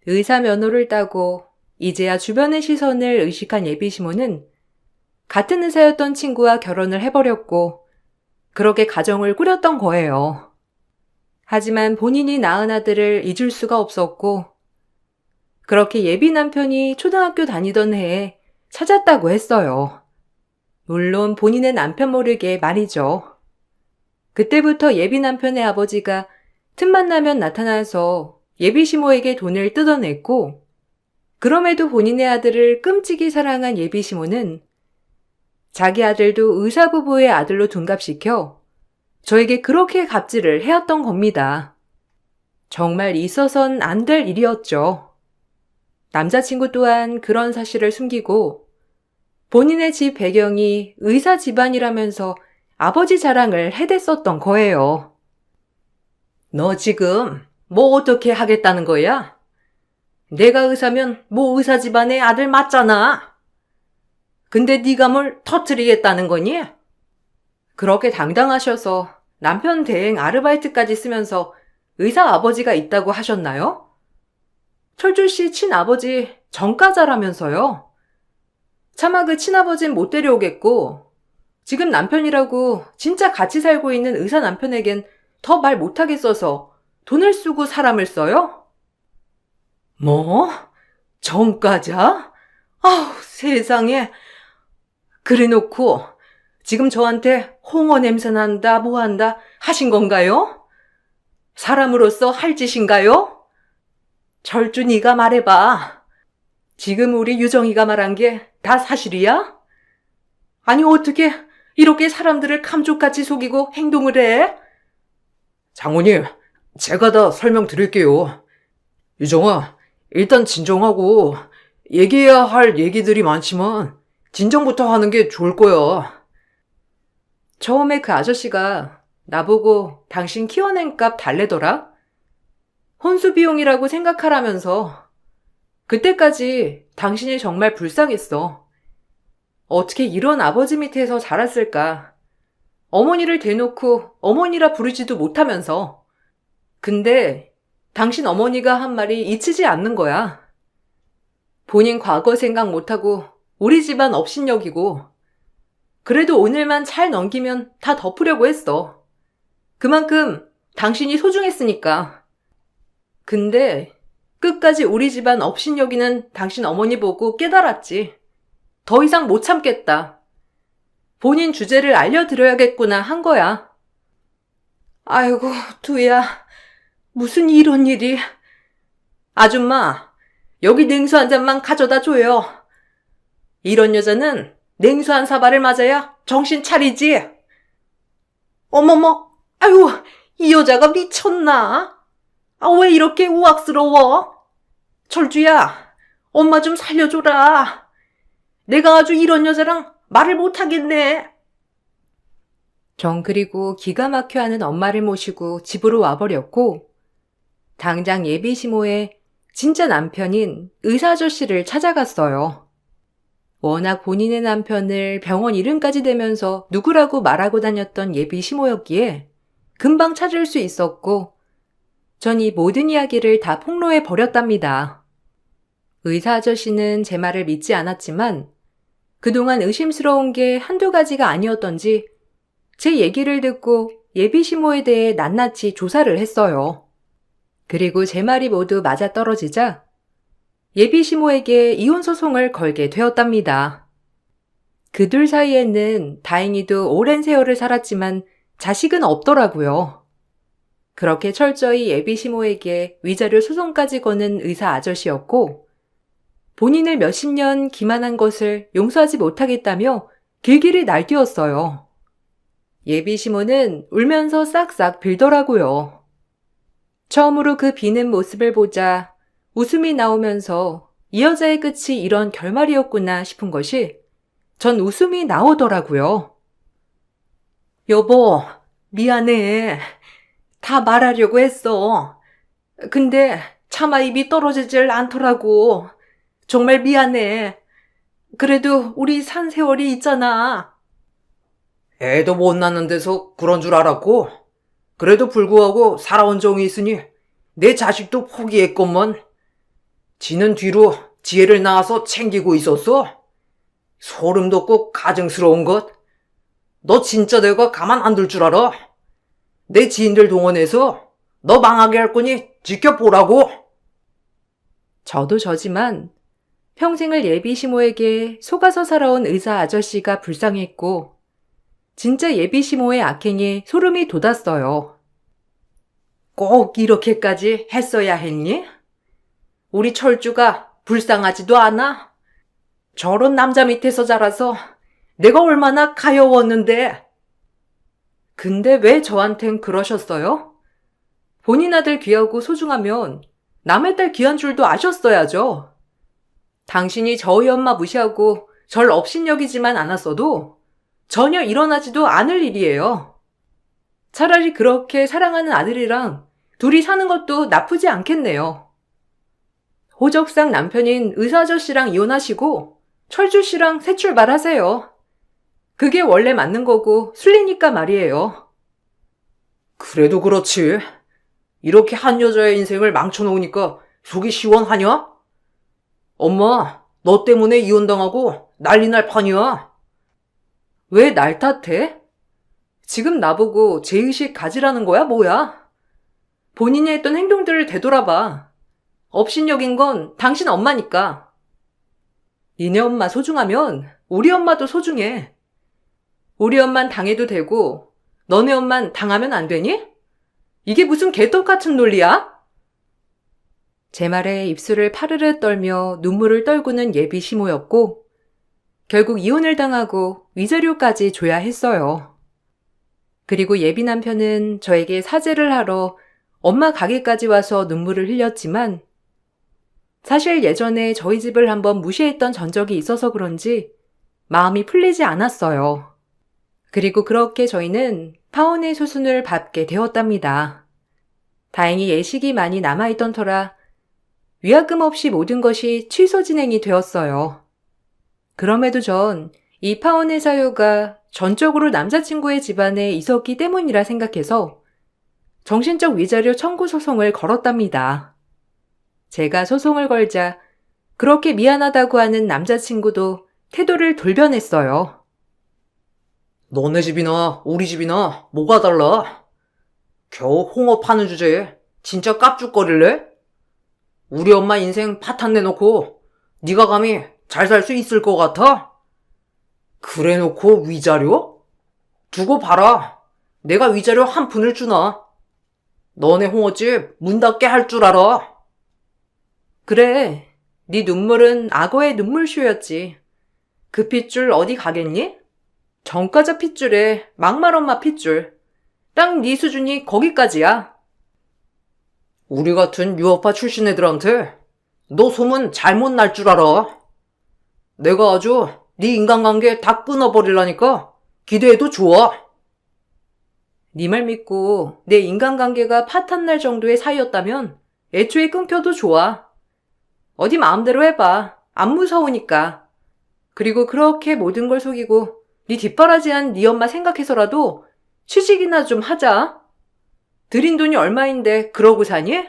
의사 면허를 따고 이제야 주변의 시선을 의식한 예비시모는 같은 의사였던 친구와 결혼을 해버렸고 그렇게 가정을 꾸렸던 거예요. 하지만 본인이 낳은 아들을 잊을 수가 없었고 그렇게 예비 남편이 초등학교 다니던 해에 찾았다고 했어요. 물론 본인의 남편 모르게 말이죠. 그때부터 예비 남편의 아버지가 틈만 나면 나타나서 예비 시모에게 돈을 뜯어냈고 그럼에도 본인의 아들을 끔찍이 사랑한 예비 시모는 자기 아들도 의사 부부의 아들로 둔갑시켜 저에게 그렇게 갑질을 해왔던 겁니다. 정말 있어선 안 될 일이었죠. 남자친구 또한 그런 사실을 숨기고 본인의 집 배경이 의사 집안이라면서 아버지 자랑을 해댔었던 거예요. 너 지금 뭐 어떻게 하겠다는 거야? 내가 의사면 뭐 의사 집안의 아들 맞잖아. 근데 네가 뭘 터뜨리겠다는 거니? 그렇게 당당하셔서 남편 대행 아르바이트까지 쓰면서 의사 아버지가 있다고 하셨나요? 철주 씨 친아버지 정가자라면서요. 차마 그 친아버진 못 데려오겠고 지금 남편이라고 진짜 같이 살고 있는 의사 남편에겐 더 말 못하겠어서 돈을 쓰고 사람을 써요? 뭐? 정가자? 아우 세상에. 그래놓고 지금 저한테 홍어 냄새 난다 뭐한다 하신 건가요? 사람으로서 할 짓인가요? 철주 네가 말해봐. 지금 우리 유정이가 말한 게 다 사실이야? 아니 어떻게 이렇게 사람들을 감쪽같이 속이고 행동을 해? 장모님, 제가 다 설명드릴게요. 유정아, 일단 진정하고 얘기해야 할 얘기들이 많지만 진정부터 하는 게 좋을 거야. 처음에 그 아저씨가 나보고 당신 키워낸 값 달래더라? 혼수 비용이라고 생각하라면서. 그때까지 당신이 정말 불쌍했어. 어떻게 이런 아버지 밑에서 자랐을까? 어머니를 대놓고 어머니라 부르지도 못하면서. 근데 당신 어머니가 한 말이 잊히지 않는 거야. 본인 과거 생각 못하고 우리 집안 업신여기고 그래도 오늘만 잘 넘기면 다 덮으려고 했어. 그만큼 당신이 소중했으니까. 근데 끝까지 우리 집안 업신여기는 당신 어머니 보고 깨달았지. 더 이상 못 참겠다. 본인 주제를 알려드려야겠구나 한 거야. 아이고, 두야. 무슨 이런 일이. 아줌마, 여기 냉수 한 잔만 가져다 줘요. 이런 여자는 냉수 한 사발을 맞아야 정신 차리지. 어머머, 아유, 이 여자가 미쳤나? 아, 왜 이렇게 우악스러워? 철주야, 엄마 좀 살려줘라. 내가 아주 이런 여자랑 말을 못하겠네. 전 그리고 기가 막혀 하는 엄마를 모시고 집으로 와버렸고, 당장 예비 시모의 진짜 남편인 의사 아저씨를 찾아갔어요. 워낙 본인의 남편을 병원 이름까지 대면서 누구라고 말하고 다녔던 예비 시모였기에 금방 찾을 수 있었고, 전 이 모든 이야기를 다 폭로해 버렸답니다. 의사 아저씨는 제 말을 믿지 않았지만 그동안 의심스러운 게 한두 가지가 아니었던지 제 얘기를 듣고 예비 시모에 대해 낱낱이 조사를 했어요. 그리고 제 말이 모두 맞아떨어지자 예비 시모에게 이혼 소송을 걸게 되었답니다. 그들 사이에는 다행히도 오랜 세월을 살았지만 자식은 없더라고요. 그렇게 철저히 예비 시모에게 위자료 소송까지 거는 의사 아저씨였고 본인을 몇십 년 기만한 것을 용서하지 못하겠다며 길길이 날뛰었어요. 예비 시모는 울면서 싹싹 빌더라고요. 처음으로 그 비는 모습을 보자 웃음이 나오면서 이 여자의 끝이 이런 결말이었구나 싶은 것이 전 웃음이 나오더라고요. 여보, 미안해. 다 말하려고 했어. 근데 차마 입이 떨어지질 않더라고. 정말 미안해. 그래도 우리 산 세월이 있잖아. 애도 못 낳는 데서 그런 줄 알았고, 그래도 불구하고 살아온 정이 있으니 내 자식도 포기했건만. 지는 뒤로 지혜를 낳아서 챙기고 있었어. 소름 돋고 가증스러운 것. 너 진짜 내가 가만 안 둘 줄 알아? 내 지인들 동원해서 너 망하게 할 거니 지켜보라고. 저도 저지만 평생을 예비 시모에게 속아서 살아온 의사 아저씨가 불쌍했고 진짜 예비 시모의 악행에 소름이 돋았어요. 꼭 이렇게까지 했어야 했니? 우리 철주가 불쌍하지도 않아? 저런 남자 밑에서 자라서 내가 얼마나 가여웠는데. 근데 왜 저한텐 그러셨어요? 본인 아들 귀하고 소중하면 남의 딸 귀한 줄도 아셨어야죠. 당신이 저희 엄마 무시하고 절 업신여기지만 않았어도 전혀 일어나지도 않을 일이에요. 차라리 그렇게 사랑하는 아들이랑 둘이 사는 것도 나쁘지 않겠네요. 호적상 남편인 의사 아저씨랑 이혼하시고 철주 씨랑 새 출발하세요. 그게 원래 맞는 거고 순리니까 말이에요. 그래도 그렇지. 이렇게 한 여자의 인생을 망쳐놓으니까 속이 시원하냐? 엄마, 너 때문에 이혼당하고 난리 날 판이야. 왜 날 탓해? 지금 나보고 죄의식 가지라는 거야, 뭐야? 본인이 했던 행동들을 되돌아봐. 업신여긴 건 당신 엄마니까. 니네 엄마 소중하면 우리 엄마도 소중해. 우리 엄만 당해도 되고 너네 엄만 당하면 안 되니? 이게 무슨 개떡 같은 논리야? 제 말에 입술을 파르르 떨며 눈물을 떨구는 예비 시모였고 결국 이혼을 당하고 위자료까지 줘야 했어요. 그리고 예비 남편은 저에게 사죄를 하러 엄마 가게까지 와서 눈물을 흘렸지만 사실 예전에 저희 집을 한번 무시했던 전적이 있어서 그런지 마음이 풀리지 않았어요. 그리고 그렇게 저희는 파혼의 소순을 밟게 되었답니다. 다행히 예식이 많이 남아있던 터라 위약금 없이 모든 것이 취소 진행이 되었어요. 그럼에도 전 이 파혼의 사유가 전적으로 남자친구의 집안에 있었기 때문이라 생각해서 정신적 위자료 청구 소송을 걸었답니다. 제가 소송을 걸자 그렇게 미안하다고 하는 남자친구도 태도를 돌변했어요. 너네 집이나 우리 집이나 뭐가 달라? 겨우 홍어 파는 주제에 진짜 깝죽거릴래? 우리 엄마 인생 파탄 내놓고 네가 감히 잘 살 수 있을 것 같아? 그래놓고 위자료? 두고 봐라. 내가 위자료 한 푼을 주나? 너네 홍어집 문 닫게 할 줄 알아? 그래, 네 눈물은 악어의 눈물쇼였지. 그 핏줄 어디 가겠니? 정과자 핏줄에 막말엄마 핏줄. 딱 네 수준이 거기까지야. 우리 같은 유업파 출신 애들한테 너 소문 잘못 날 줄 알아. 내가 아주 네 인간관계 다 끊어버리려니까 기대해도 좋아. 네 말 믿고 내 인간관계가 파탄날 정도의 사이였다면 애초에 끊겨도 좋아. 어디 마음대로 해봐. 안 무서우니까. 그리고 그렇게 모든 걸 속이고 네 뒷바라지한 네 엄마 생각해서라도 취직이나 좀 하자. 들인 돈이 얼마인데 그러고 사니?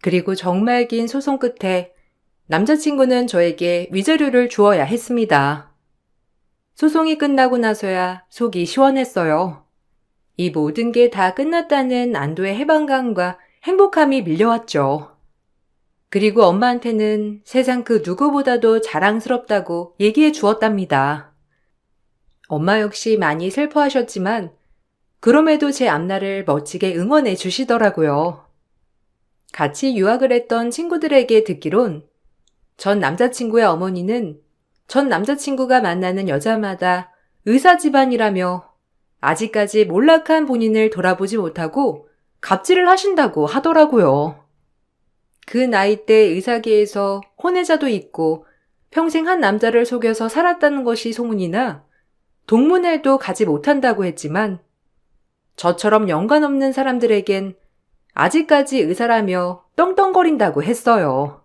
그리고 정말 긴 소송 끝에 남자친구는 저에게 위자료를 주어야 했습니다. 소송이 끝나고 나서야 속이 시원했어요. 이 모든 게 다 끝났다는 안도의 해방감과 행복함이 밀려왔죠. 그리고 엄마한테는 세상 그 누구보다도 자랑스럽다고 얘기해 주었답니다. 엄마 역시 많이 슬퍼하셨지만 그럼에도 제 앞날을 멋지게 응원해 주시더라고요. 같이 유학을 했던 친구들에게 듣기론 전 남자친구의 어머니는 전 남자친구가 만나는 여자마다 의사 집안이라며 아직까지 몰락한 본인을 돌아보지 못하고 갑질을 하신다고 하더라고요. 그 나이 때 의사계에서 혼외자도 있고 평생 한 남자를 속여서 살았다는 것이 소문이나 동문회도 가지 못한다고 했지만 저처럼 연관 없는 사람들에겐 아직까지 의사라며 떵떵거린다고 했어요.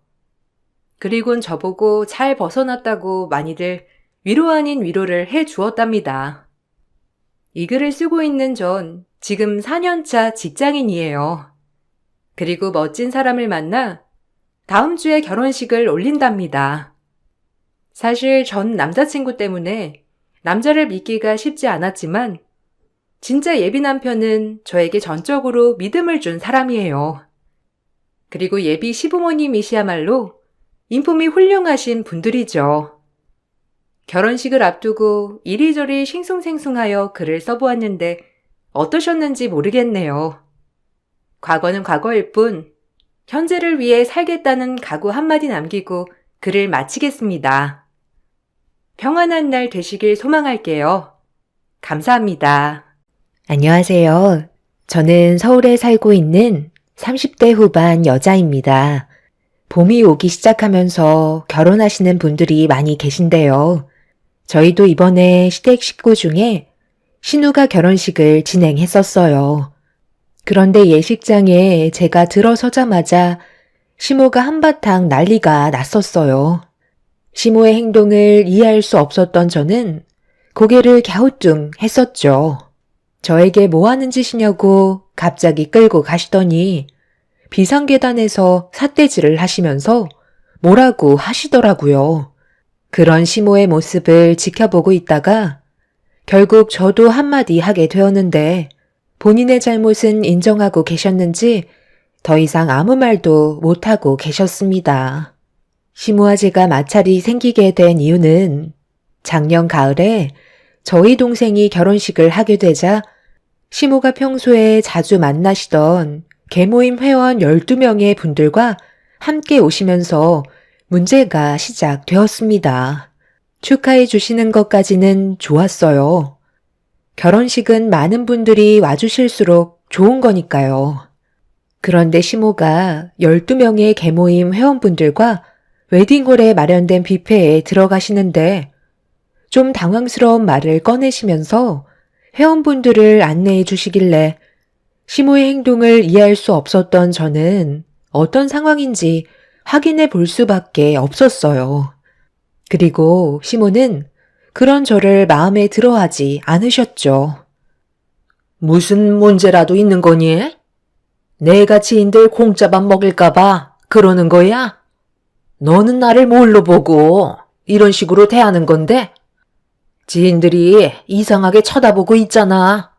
그리곤 저보고 잘 벗어났다고 많이들 위로 아닌 위로를 해 주었답니다. 이 글을 쓰고 있는 전 지금 4년차 직장인이에요. 그리고 멋진 사람을 만나 다음 주에 결혼식을 올린답니다. 사실 전 남자친구 때문에 남자를 믿기가 쉽지 않았지만 진짜 예비 남편은 저에게 전적으로 믿음을 준 사람이에요. 그리고 예비 시부모님이시야말로 인품이 훌륭하신 분들이죠. 결혼식을 앞두고 이리저리 싱숭생숭하여 글을 써보았는데 어떠셨는지 모르겠네요. 과거는 과거일 뿐 현재를 위해 살겠다는 각오 한마디 남기고 글을 마치겠습니다. 평안한 날 되시길 소망할게요. 감사합니다. 안녕하세요. 저는 서울에 살고 있는 30대 후반 여자입니다. 봄이 오기 시작하면서 결혼하시는 분들이 많이 계신데요. 저희도 이번에 시댁 식구 중에 신우가 결혼식을 진행했었어요. 그런데 예식장에 제가 들어서자마자 시모가 한바탕 난리가 났었어요. 시모의 행동을 이해할 수 없었던 저는 고개를 갸우뚱 했었죠. 저에게 뭐 하는 짓이냐고 갑자기 끌고 가시더니 비상계단에서 삿대질을 하시면서 뭐라고 하시더라고요. 그런 시모의 모습을 지켜보고 있다가 결국 저도 한마디 하게 되었는데 본인의 잘못은 인정하고 계셨는지 더 이상 아무 말도 못하고 계셨습니다. 시모와 제가 마찰이 생기게 된 이유는 작년 가을에 저희 동생이 결혼식을 하게 되자 시모가 평소에 자주 만나시던 계모임 회원 12명의 분들과 함께 오시면서 문제가 시작되었습니다. 축하해 주시는 것까지는 좋았어요. 결혼식은 많은 분들이 와주실수록 좋은 거니까요. 그런데 시모가 12명의 계모임 회원분들과 웨딩홀에 마련된 뷔페에 들어가시는데 좀 당황스러운 말을 꺼내시면서 회원분들을 안내해 주시길래 시모의 행동을 이해할 수 없었던 저는 어떤 상황인지 확인해 볼 수밖에 없었어요. 그리고 시모는 그런 저를 마음에 들어하지 않으셨죠. 무슨 문제라도 있는 거니? 내가 지인들 공짜밥 먹일까봐 그러는 거야? 너는 나를 뭘로 보고 이런 식으로 대하는 건데? 지인들이 이상하게 쳐다보고 있잖아.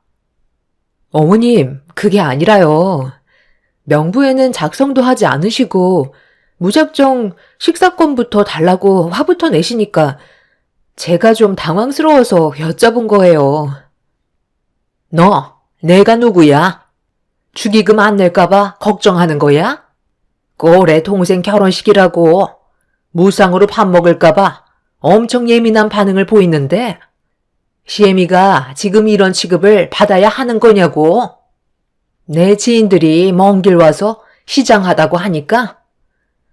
어머님, 그게 아니라요. 명부에는 작성도 하지 않으시고 무작정 식사권부터 달라고 화부터 내시니까 제가 좀 당황스러워서 여쭤본 거예요. 너, 내가 누구야? 축의금 안 낼까봐 걱정하는 거야? 올해 동생 결혼식이라고 무상으로 밥 먹을까봐 엄청 예민한 반응을 보이는데 시애미가 지금 이런 취급을 받아야 하는 거냐고. 내 지인들이 먼 길 와서 시장하다고 하니까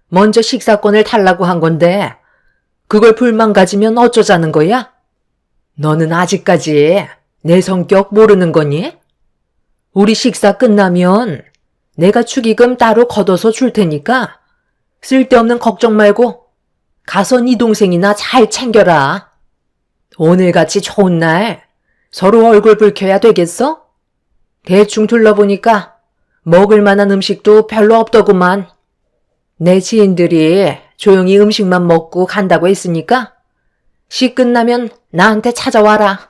먼저 식사권을 달라고 한 건데 그걸 불만 가지면 어쩌자는 거야? 너는 아직까지 내 성격 모르는 거니? 우리 식사 끝나면 내가 축의금 따로 걷어서 줄 테니까 쓸데없는 걱정 말고 가서 네 동생이나 잘 챙겨라. 오늘같이 좋은 날 서로 얼굴 붉혀야 되겠어? 대충 둘러보니까 먹을 만한 음식도 별로 없더구만. 내 지인들이 조용히 음식만 먹고 간다고 했으니까 식 끝나면 나한테 찾아와라.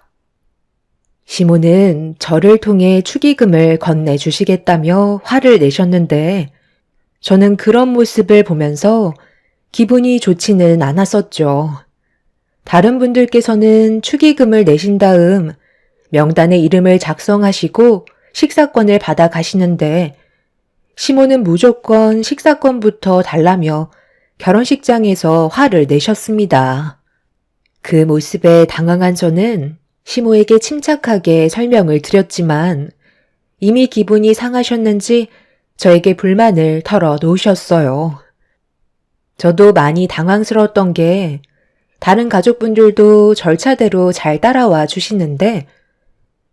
시모는 저를 통해 축의금을 건네주시겠다며 화를 내셨는데 저는 그런 모습을 보면서 기분이 좋지는 않았었죠. 다른 분들께서는 축의금을 내신 다음 명단에 이름을 작성하시고 식사권을 받아 가시는데 시모는 무조건 식사권부터 달라며 결혼식장에서 화를 내셨습니다. 그 모습에 당황한 저는 시모에게 침착하게 설명을 드렸지만 이미 기분이 상하셨는지 저에게 불만을 털어 놓으셨어요. 저도 많이 당황스러웠던 게 다른 가족분들도 절차대로 잘 따라와 주시는데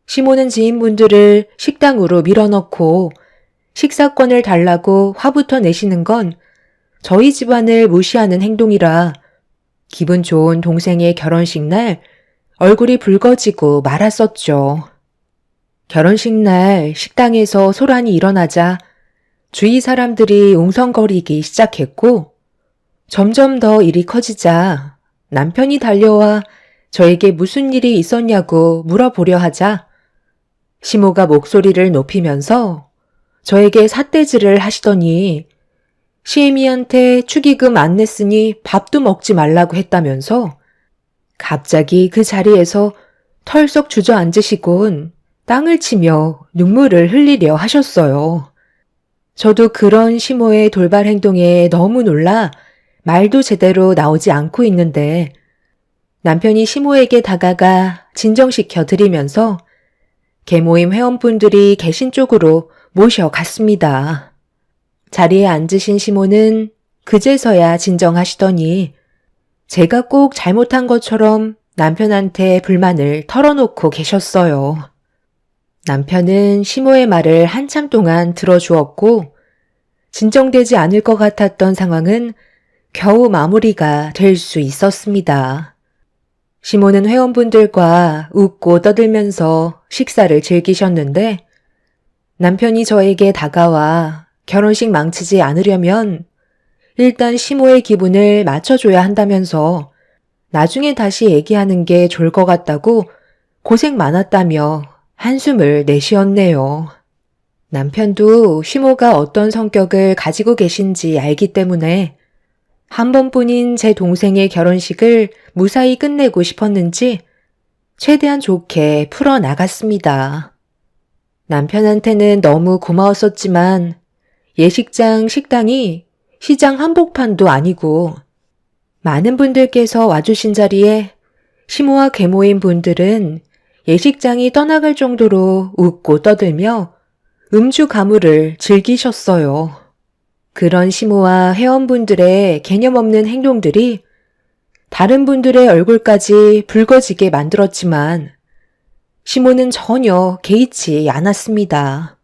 시모는 지인분들을 식당으로 밀어넣고 식사권을 달라고 화부터 내시는 건 저희 집안을 무시하는 행동이라 기분 좋은 동생의 결혼식 날 얼굴이 붉어지고 말았었죠. 결혼식 날 식당에서 소란이 일어나자 주위 사람들이 웅성거리기 시작했고 점점 더 일이 커지자 남편이 달려와 저에게 무슨 일이 있었냐고 물어보려 하자 시모가 목소리를 높이면서 저에게 삿대질을 하시더니 시애미한테 축의금 안 냈으니 밥도 먹지 말라고 했다면서 갑자기 그 자리에서 털썩 주저앉으시곤 땅을 치며 눈물을 흘리려 하셨어요. 저도 그런 시모의 돌발 행동에 너무 놀라 말도 제대로 나오지 않고 있는데 남편이 시모에게 다가가 진정시켜 드리면서 계모임 회원분들이 계신 쪽으로 모셔갔습니다. 자리에 앉으신 시모는 그제서야 진정하시더니 제가 꼭 잘못한 것처럼 남편한테 불만을 털어놓고 계셨어요. 남편은 시모의 말을 한참 동안 들어주었고 진정되지 않을 것 같았던 상황은 겨우 마무리가 될 수 있었습니다. 시모는 회원분들과 웃고 떠들면서 식사를 즐기셨는데 남편이 저에게 다가와 결혼식 망치지 않으려면 일단 시모의 기분을 맞춰줘야 한다면서 나중에 다시 얘기하는 게 좋을 것 같다고 고생 많았다며 한숨을 내쉬었네요. 남편도 시모가 어떤 성격을 가지고 계신지 알기 때문에 한 번뿐인 제 동생의 결혼식을 무사히 끝내고 싶었는지 최대한 좋게 풀어나갔습니다. 남편한테는 너무 고마웠었지만 예식장 식당이 시장 한복판도 아니고 많은 분들께서 와주신 자리에 시모와 계모인 분들은 예식장이 떠나갈 정도로 웃고 떠들며 음주 가무를 즐기셨어요. 그런 시모와 회원분들의 개념 없는 행동들이 다른 분들의 얼굴까지 붉어지게 만들었지만 시모는 전혀 개의치 않았습니다.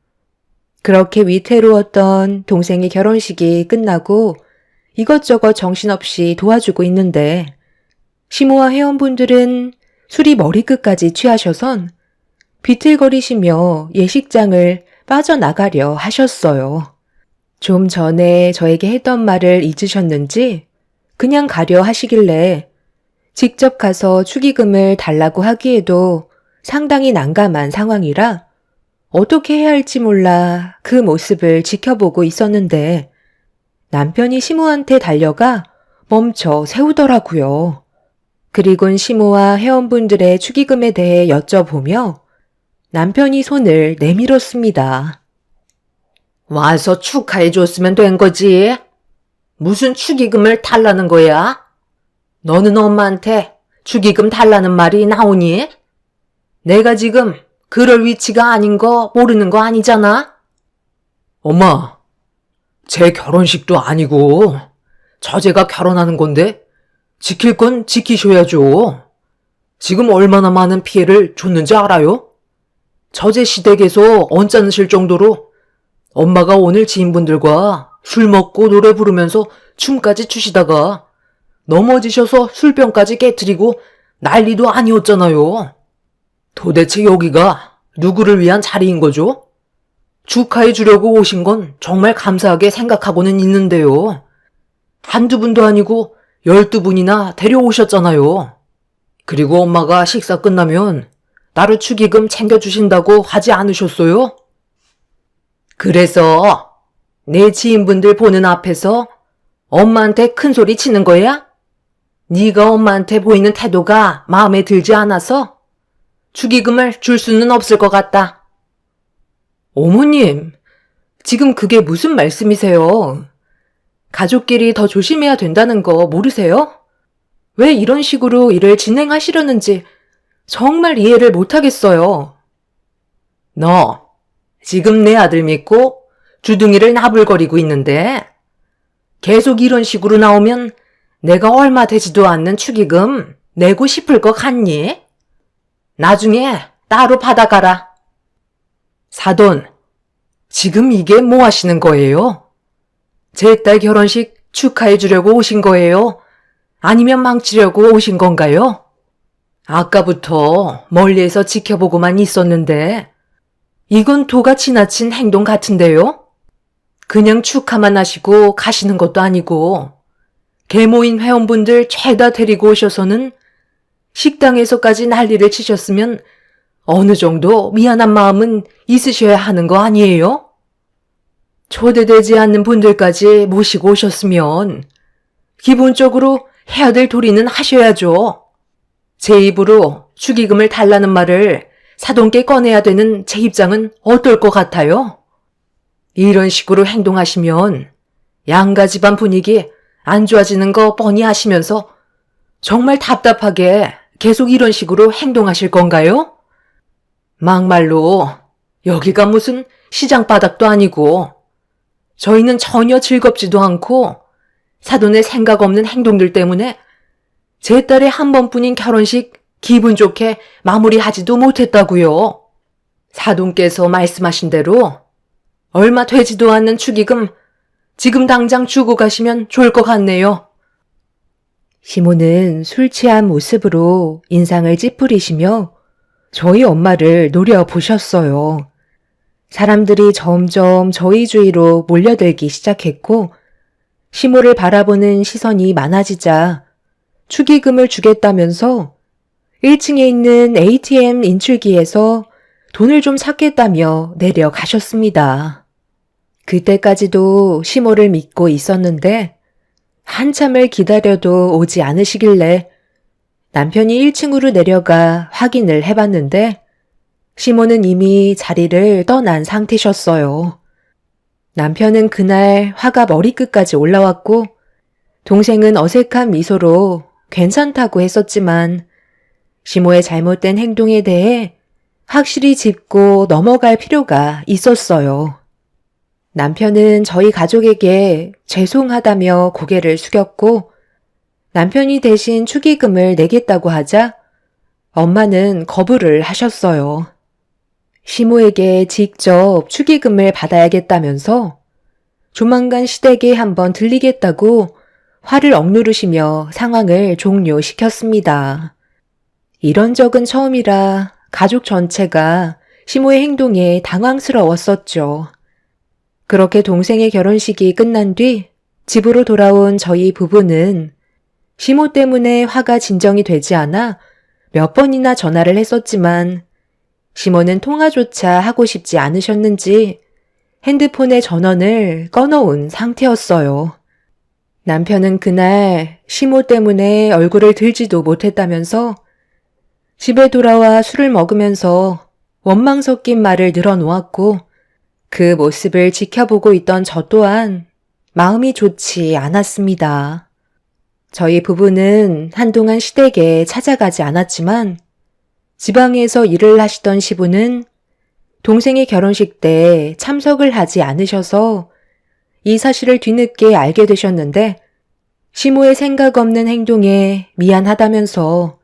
그렇게 위태로웠던 동생의 결혼식이 끝나고 이것저것 정신없이 도와주고 있는데 시모와 회원분들은 술이 머리끝까지 취하셔선 비틀거리시며 예식장을 빠져나가려 하셨어요. 좀 전에 저에게 했던 말을 잊으셨는지 그냥 가려 하시길래 직접 가서 축의금을 달라고 하기에도 상당히 난감한 상황이라 어떻게 해야 할지 몰라 그 모습을 지켜보고 있었는데 남편이 시모한테 달려가 멈춰 세우더라고요. 그리곤 시모와 회원분들의 축의금에 대해 여쭤보며 남편이 손을 내밀었습니다. 와서 축하해줬으면 된 거지. 무슨 축의금을 달라는 거야? 너는 엄마한테 축의금 달라는 말이 나오니? 내가 지금 그럴 위치가 아닌 거 모르는 거 아니잖아? 엄마, 제 결혼식도 아니고 저제가 결혼하는 건데 지킬 건 지키셔야죠. 지금 얼마나 많은 피해를 줬는지 알아요? 저제 시댁에서 언짢으실 정도로 엄마가 오늘 지인분들과 술 먹고 노래 부르면서 춤까지 추시다가 넘어지셔서 술병까지 깨트리고 난리도 아니었잖아요. 도대체 여기가 누구를 위한 자리인 거죠? 축하해 주려고 오신 건 정말 감사하게 생각하고는 있는데요. 한두 분도 아니고 12분이나 데려오셨잖아요. 그리고 엄마가 식사 끝나면 따로 축의금 챙겨주신다고 하지 않으셨어요? 그래서 내 지인분들 보는 앞에서 엄마한테 큰 소리 치는 거야? 네가 엄마한테 보이는 태도가 마음에 들지 않아서 축의금을 줄 수는 없을 것 같다. 어머님, 지금 그게 무슨 말씀이세요? 가족끼리 더 조심해야 된다는 거 모르세요? 왜 이런 식으로 일을 진행하시려는지 정말 이해를 못하겠어요. 너, 지금 내 아들 믿고 주둥이를 나불거리고 있는데 계속 이런 식으로 나오면 내가 얼마 되지도 않는 축의금 내고 싶을 것 같니? 나중에 따로 받아가라. 사돈, 지금 이게 뭐 하시는 거예요? 제 딸 결혼식 축하해 주려고 오신 거예요? 아니면 망치려고 오신 건가요? 아까부터 멀리에서 지켜보고만 있었는데 이건 도가 지나친 행동 같은데요? 그냥 축하만 하시고 가시는 것도 아니고 계모인 회원분들 죄다 데리고 오셔서는 식당에서까지 난리를 치셨으면 어느 정도 미안한 마음은 있으셔야 하는 거 아니에요? 초대되지 않는 분들까지 모시고 오셨으면 기본적으로 해야 될 도리는 하셔야죠. 제 입으로 축의금을 달라는 말을 사돈께 꺼내야 되는 제 입장은 어떨 것 같아요? 이런 식으로 행동하시면 양가 집안 분위기 안 좋아지는 거 뻔히 아시면서 정말 답답하게 계속 이런 식으로 행동하실 건가요? 막말로 여기가 무슨 시장 바닥도 아니고 저희는 전혀 즐겁지도 않고 사돈의 생각 없는 행동들 때문에 제 딸의 한 번뿐인 결혼식 기분 좋게 마무리하지도 못했다고요. 사돈께서 말씀하신 대로 얼마 되지도 않는 축의금 지금 당장 주고 가시면 좋을 것 같네요. 시모는 술 취한 모습으로 인상을 찌푸리시며 저희 엄마를 노려보셨어요. 사람들이 점점 저희 주위로 몰려들기 시작했고 시모를 바라보는 시선이 많아지자 축의금을 주겠다면서 1층에 있는 ATM 인출기에서 돈을 좀 찾겠다며 내려가셨습니다. 그때까지도 시모를 믿고 있었는데 한참을 기다려도 오지 않으시길래 남편이 1층으로 내려가 확인을 해봤는데 시모는 이미 자리를 떠난 상태셨어요. 남편은 그날 화가 머리끝까지 올라왔고 동생은 어색한 미소로 괜찮다고 했었지만 시모의 잘못된 행동에 대해 확실히 짚고 넘어갈 필요가 있었어요. 남편은 저희 가족에게 죄송하다며 고개를 숙였고 남편이 대신 축의금을 내겠다고 하자 엄마는 거부를 하셨어요. 시모에게 직접 축의금을 받아야겠다면서 조만간 시댁에 한번 들리겠다고 화를 억누르시며 상황을 종료시켰습니다. 이런 적은 처음이라 가족 전체가 시모의 행동에 당황스러웠었죠. 그렇게 동생의 결혼식이 끝난 뒤 집으로 돌아온 저희 부부는 시모 때문에 화가 진정이 되지 않아 몇 번이나 전화를 했었지만 시모는 통화조차 하고 싶지 않으셨는지 핸드폰의 전원을 꺼놓은 상태였어요. 남편은 그날 시모 때문에 얼굴을 들지도 못했다면서 집에 돌아와 술을 먹으면서 원망 섞인 말을 늘어놓았고 그 모습을 지켜보고 있던 저 또한 마음이 좋지 않았습니다. 저희 부부는 한동안 시댁에 찾아가지 않았지만 지방에서 일을 하시던 시부는 동생의 결혼식 때 참석을 하지 않으셔서 이 사실을 뒤늦게 알게 되셨는데 시모의 생각 없는 행동에 미안하다면서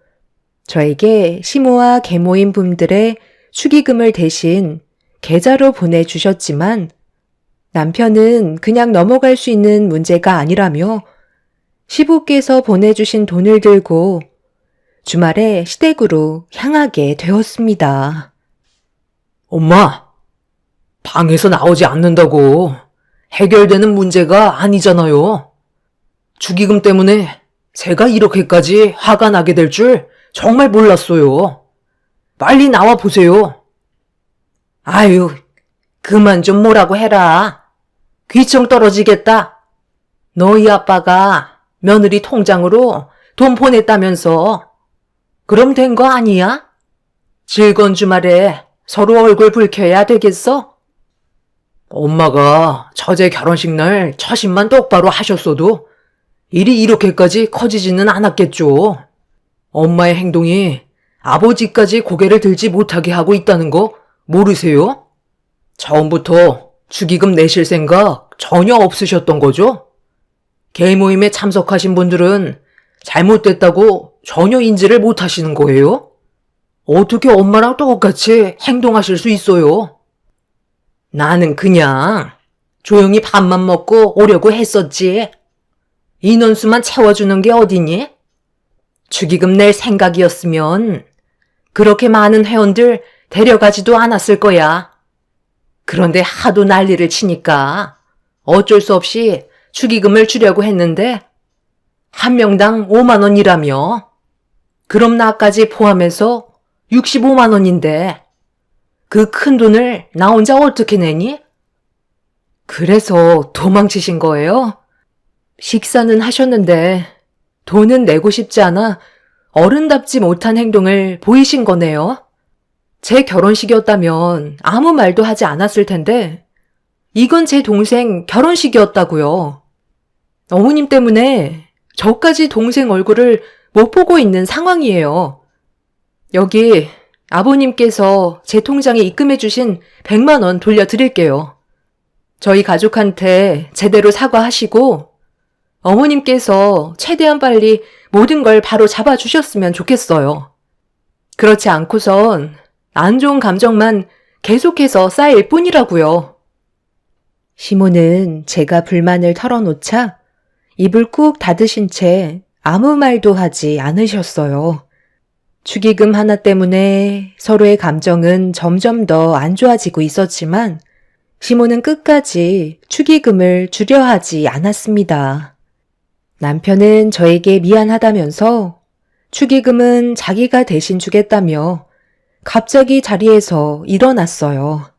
저에게 시모와 계모인 분들의 축의금을 대신 계좌로 보내주셨지만 남편은 그냥 넘어갈 수 있는 문제가 아니라며 시부께서 보내주신 돈을 들고 주말에 시댁으로 향하게 되었습니다. 엄마, 방에서 나오지 않는다고 해결되는 문제가 아니잖아요. 축의금 때문에 제가 이렇게까지 화가 나게 될 줄 정말 몰랐어요. 빨리 나와 보세요. 아유, 그만 좀 뭐라고 해라. 귀청 떨어지겠다. 너희 아빠가 며느리 통장으로 돈 보냈다면서. 그럼 된 거 아니야? 즐거운 주말에 서로 얼굴 붉혀야 되겠어? 엄마가 처제 결혼식 날 처신만 똑바로 하셨어도 일이 이렇게까지 커지지는 않았겠죠. 엄마의 행동이 아버지까지 고개를 들지 못하게 하고 있다는 거 모르세요? 처음부터 축의금 내실 생각 전혀 없으셨던 거죠? 개모임에 참석하신 분들은 잘못됐다고 전혀 인지를 못하시는 거예요? 어떻게 엄마랑 똑같이 행동하실 수 있어요? 나는 그냥 조용히 밥만 먹고 오려고 했었지. 인원수만 채워주는 게 어디니? 축의금 낼 생각이었으면 그렇게 많은 회원들 데려가지도 않았을 거야. 그런데 하도 난리를 치니까 어쩔 수 없이 축의금을 주려고 했는데 한 명당 5만 원이라며. 그럼 나까지 포함해서 65만 원인데 그 큰 돈을 나 혼자 어떻게 내니? 그래서 도망치신 거예요? 식사는 하셨는데 돈은 내고 싶지 않아 어른답지 못한 행동을 보이신 거네요. 제 결혼식이었다면 아무 말도 하지 않았을 텐데 이건 제 동생 결혼식이었다고요. 어머님 때문에 저까지 동생 얼굴을 못 보고 있는 상황이에요. 여기 아버님께서 제 통장에 입금해 주신 100만 원 돌려드릴게요. 저희 가족한테 제대로 사과하시고 어머님께서 최대한 빨리 모든 걸 바로 잡아주셨으면 좋겠어요. 그렇지 않고선 안 좋은 감정만 계속해서 쌓일 뿐이라고요. 시모는 제가 불만을 털어놓자 입을 꾹 닫으신 채 아무 말도 하지 않으셨어요. 축의금 하나 때문에 서로의 감정은 점점 더 안 좋아지고 있었지만 시모는 끝까지 축의금을 주려 하지 않았습니다. 남편은 저에게 미안하다면서 축의금은 자기가 대신 주겠다며 갑자기 자리에서 일어났어요.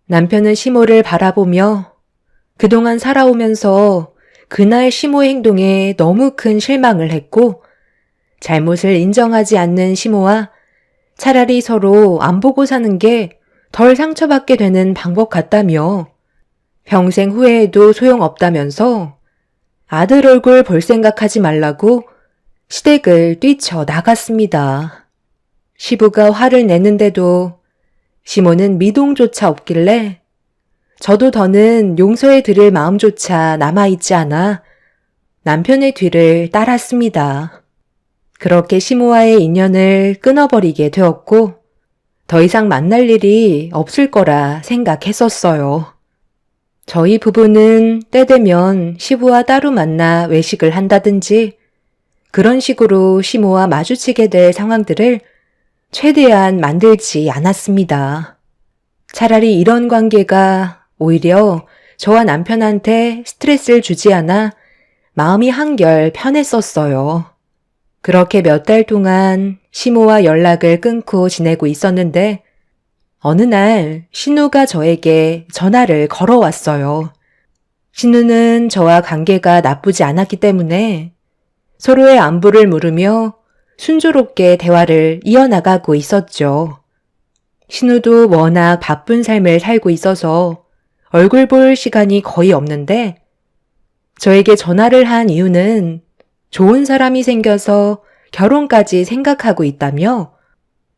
남편은 시모를 바라보며 그동안 살아오면서 그날 시모의 행동에 너무 큰 실망을 했고 잘못을 인정하지 않는 시모와 차라리 서로 안 보고 사는 게 덜 상처받게 되는 방법 같다며 평생 후회해도 소용없다면서 아들 얼굴 볼 생각하지 말라고 시댁을 뛰쳐나갔습니다. 시부가 화를 냈는데도 시모는 미동조차 없길래 저도 더는 용서해 드릴 마음조차 남아있지 않아 남편의 뒤를 따랐습니다. 그렇게 시모와의 인연을 끊어버리게 되었고 더 이상 만날 일이 없을 거라 생각했었어요. 저희 부부는 때 되면 시부와 따로 만나 외식을 한다든지 그런 식으로 시모와 마주치게 될 상황들을 최대한 만들지 않았습니다. 차라리 이런 관계가 오히려 저와 남편한테 스트레스를 주지 않아 마음이 한결 편했었어요. 그렇게 몇 달 동안 시모와 연락을 끊고 지내고 있었는데 어느 날 신우가 저에게 전화를 걸어왔어요. 신우는 저와 관계가 나쁘지 않았기 때문에 서로의 안부를 물으며 순조롭게 대화를 이어나가고 있었죠. 신우도 워낙 바쁜 삶을 살고 있어서 얼굴 볼 시간이 거의 없는데 저에게 전화를 한 이유는 좋은 사람이 생겨서 결혼까지 생각하고 있다며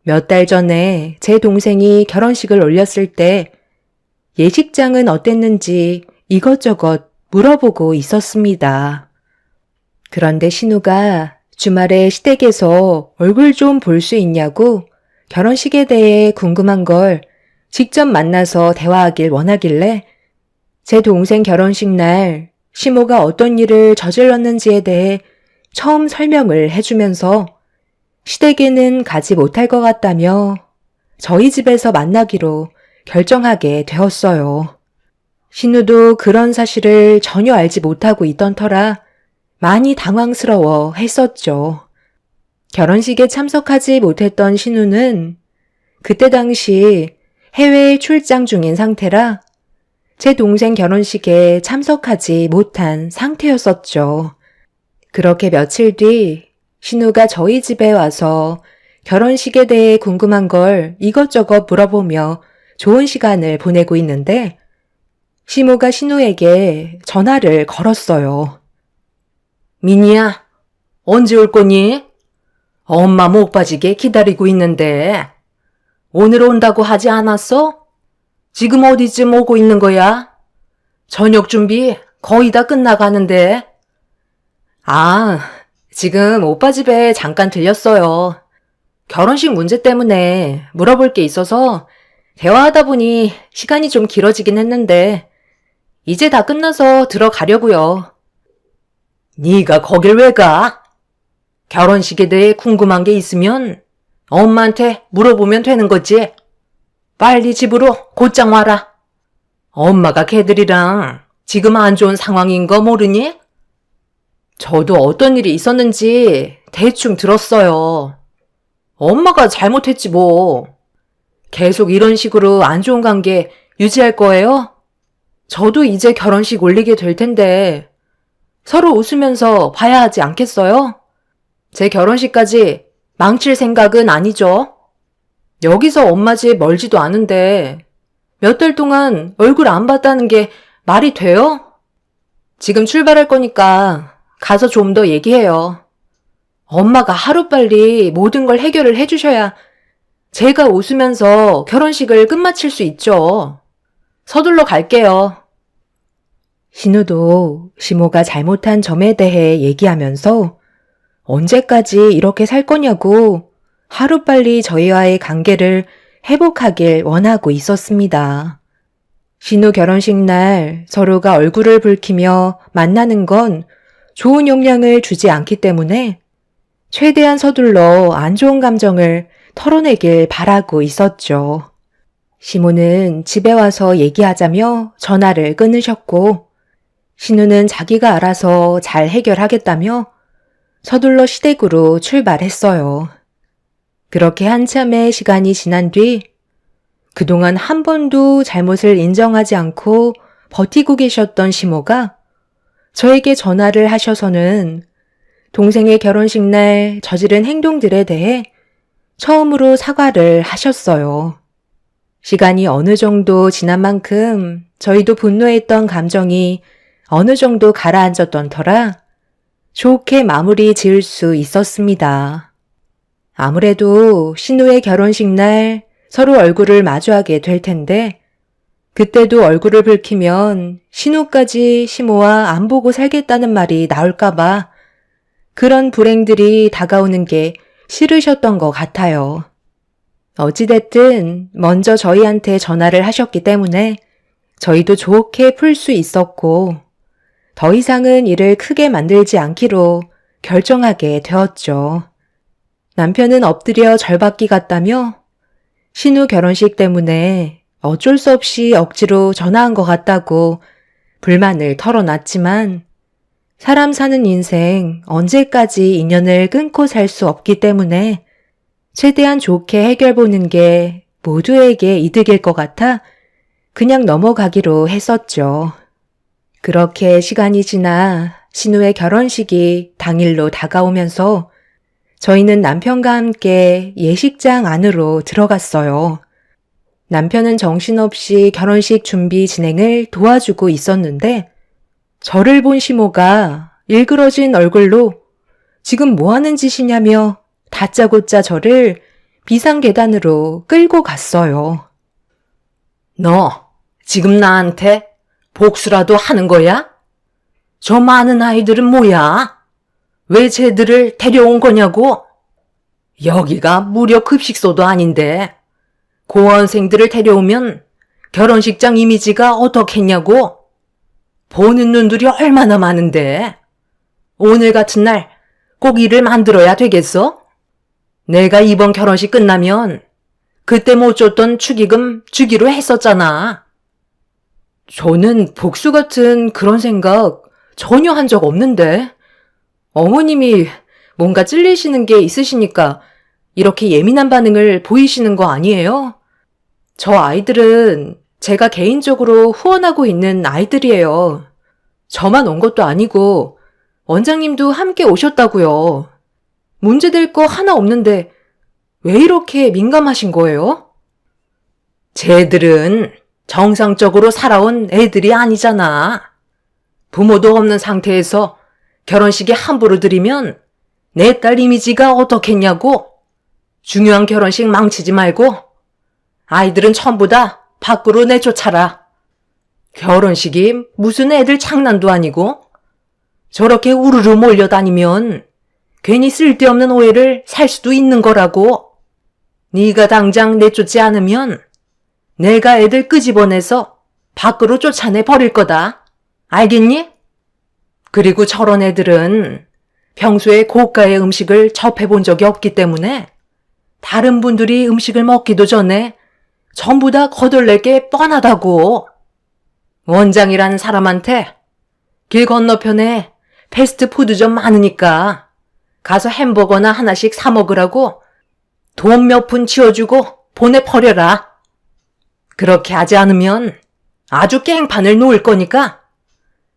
몇 달 전에 제 동생이 결혼식을 올렸을 때 예식장은 어땠는지 이것저것 물어보고 있었습니다. 그런데 신우가 주말에 시댁에서 얼굴 좀 볼 수 있냐고 결혼식에 대해 궁금한 걸 직접 만나서 대화하길 원하길래 제 동생 결혼식 날 시모가 어떤 일을 저질렀는지에 대해 처음 설명을 해주면서 시댁에는 가지 못할 것 같다며 저희 집에서 만나기로 결정하게 되었어요. 신우도 그런 사실을 전혀 알지 못하고 있던 터라 많이 당황스러워 했었죠. 결혼식에 참석하지 못했던 신우는 그때 당시 해외에 출장 중인 상태라 제 동생 결혼식에 참석하지 못한 상태였었죠. 그렇게 며칠 뒤 신우가 저희 집에 와서 결혼식에 대해 궁금한 걸 이것저것 물어보며 좋은 시간을 보내고 있는데 시모가 신우에게 전화를 걸었어요. 미니야, 언제 올 거니? 엄마 목 빠지게 기다리고 있는데. 오늘 온다고 하지 않았어? 지금 어디쯤 오고 있는 거야? 저녁 준비 거의 다 끝나가는데. 아, 지금 오빠 집에 잠깐 들렸어요. 결혼식 문제 때문에 물어볼 게 있어서 대화하다 보니 시간이 좀 길어지긴 했는데 이제 다 끝나서 들어가려고요. 네가 거길 왜 가? 결혼식에 대해 궁금한 게 있으면 엄마한테 물어보면 되는 거지. 빨리 집으로 곧장 와라. 엄마가 걔들이랑 지금 안 좋은 상황인 거 모르니? 저도 어떤 일이 있었는지 대충 들었어요. 엄마가 잘못했지 뭐. 계속 이런 식으로 안 좋은 관계 유지할 거예요? 저도 이제 결혼식 올리게 될 텐데 서로 웃으면서 봐야 하지 않겠어요? 제 결혼식까지 망칠 생각은 아니죠. 여기서 엄마 집 멀지도 않은데 몇 달 동안 얼굴 안 봤다는 게 말이 돼요? 지금 출발할 거니까 가서 좀 더 얘기해요. 엄마가 하루빨리 모든 걸 해결을 해주셔야 제가 웃으면서 결혼식을 끝마칠 수 있죠. 서둘러 갈게요. 신우도 시모가 잘못한 점에 대해 얘기하면서 언제까지 이렇게 살 거냐고 하루빨리 저희와의 관계를 회복하길 원하고 있었습니다. 신우 결혼식 날 서로가 얼굴을 붉히며 만나는 건 좋은 영향을 주지 않기 때문에 최대한 서둘러 안 좋은 감정을 털어내길 바라고 있었죠. 시모는 집에 와서 얘기하자며 전화를 끊으셨고 신우는 자기가 알아서 잘 해결하겠다며 서둘러 시댁으로 출발했어요. 그렇게 한참의 시간이 지난 뒤 그동안 한 번도 잘못을 인정하지 않고 버티고 계셨던 시모가 저에게 전화를 하셔서는 동생의 결혼식 날 저지른 행동들에 대해 처음으로 사과를 하셨어요. 시간이 어느 정도 지난 만큼 저희도 분노했던 감정이 어느 정도 가라앉았던 터라 좋게 마무리 지을 수 있었습니다. 아무래도 신우의 결혼식 날 서로 얼굴을 마주하게 될 텐데 그때도 얼굴을 붉히면 신우까지 시모와 안 보고 살겠다는 말이 나올까봐 그런 불행들이 다가오는 게 싫으셨던 것 같아요. 어찌됐든 먼저 저희한테 전화를 하셨기 때문에 저희도 좋게 풀 수 있었고 더 이상은 일을 크게 만들지 않기로 결정하게 되었죠. 남편은 엎드려 절받기 같다며 신우 결혼식 때문에 어쩔 수 없이 억지로 전화한 것 같다고 불만을 털어놨지만 사람 사는 인생 언제까지 인연을 끊고 살 수 없기 때문에 최대한 좋게 해결 보는 게 모두에게 이득일 것 같아 그냥 넘어가기로 했었죠. 그렇게 시간이 지나 신우의 결혼식이 당일로 다가오면서 저희는 남편과 함께 예식장 안으로 들어갔어요. 남편은 정신없이 결혼식 준비 진행을 도와주고 있었는데 저를 본 시모가 일그러진 얼굴로 지금 뭐 하는 짓이냐며 다짜고짜 저를 비상계단으로 끌고 갔어요. 너 지금 나한테 복수라도 하는 거야? 저 많은 아이들은 뭐야? 왜 쟤들을 데려온 거냐고? 여기가 무료 급식소도 아닌데 고원생들을 데려오면 결혼식장 이미지가 어떻겠냐고? 보는 눈들이 얼마나 많은데 오늘 같은 날 꼭 일을 만들어야 되겠어? 내가 이번 결혼식 끝나면 그때 못 줬던 축의금 주기로 했었잖아. 저는 복수 같은 그런 생각 전혀 한 적 없는데 어머님이 뭔가 찔리시는 게 있으시니까 이렇게 예민한 반응을 보이시는 거 아니에요? 저 아이들은 제가 개인적으로 후원하고 있는 아이들이에요. 저만 온 것도 아니고 원장님도 함께 오셨다고요. 문제될 거 하나 없는데 왜 이렇게 민감하신 거예요? 쟤들은 정상적으로 살아온 애들이 아니잖아. 부모도 없는 상태에서 결혼식에 함부로 들이면 내 딸 이미지가 어떻겠냐고. 중요한 결혼식 망치지 말고 아이들은 전부 다 밖으로 내쫓아라. 결혼식이 무슨 애들 장난도 아니고 저렇게 우르르 몰려다니면 괜히 쓸데없는 오해를 살 수도 있는 거라고. 네가 당장 내쫓지 않으면 내가 애들 끄집어내서 밖으로 쫓아내 버릴 거다. 알겠니? 그리고 저런 애들은 평소에 고가의 음식을 접해본 적이 없기 때문에 다른 분들이 음식을 먹기도 전에 전부 다 거덜낼 게 뻔하다고. 원장이라는 사람한테 길 건너편에 패스트푸드점 많으니까 가서 햄버거나 하나씩 사 먹으라고 돈 몇 푼 쥐어주고 보내버려라. 그렇게 하지 않으면 아주 깽판을 놓을 거니까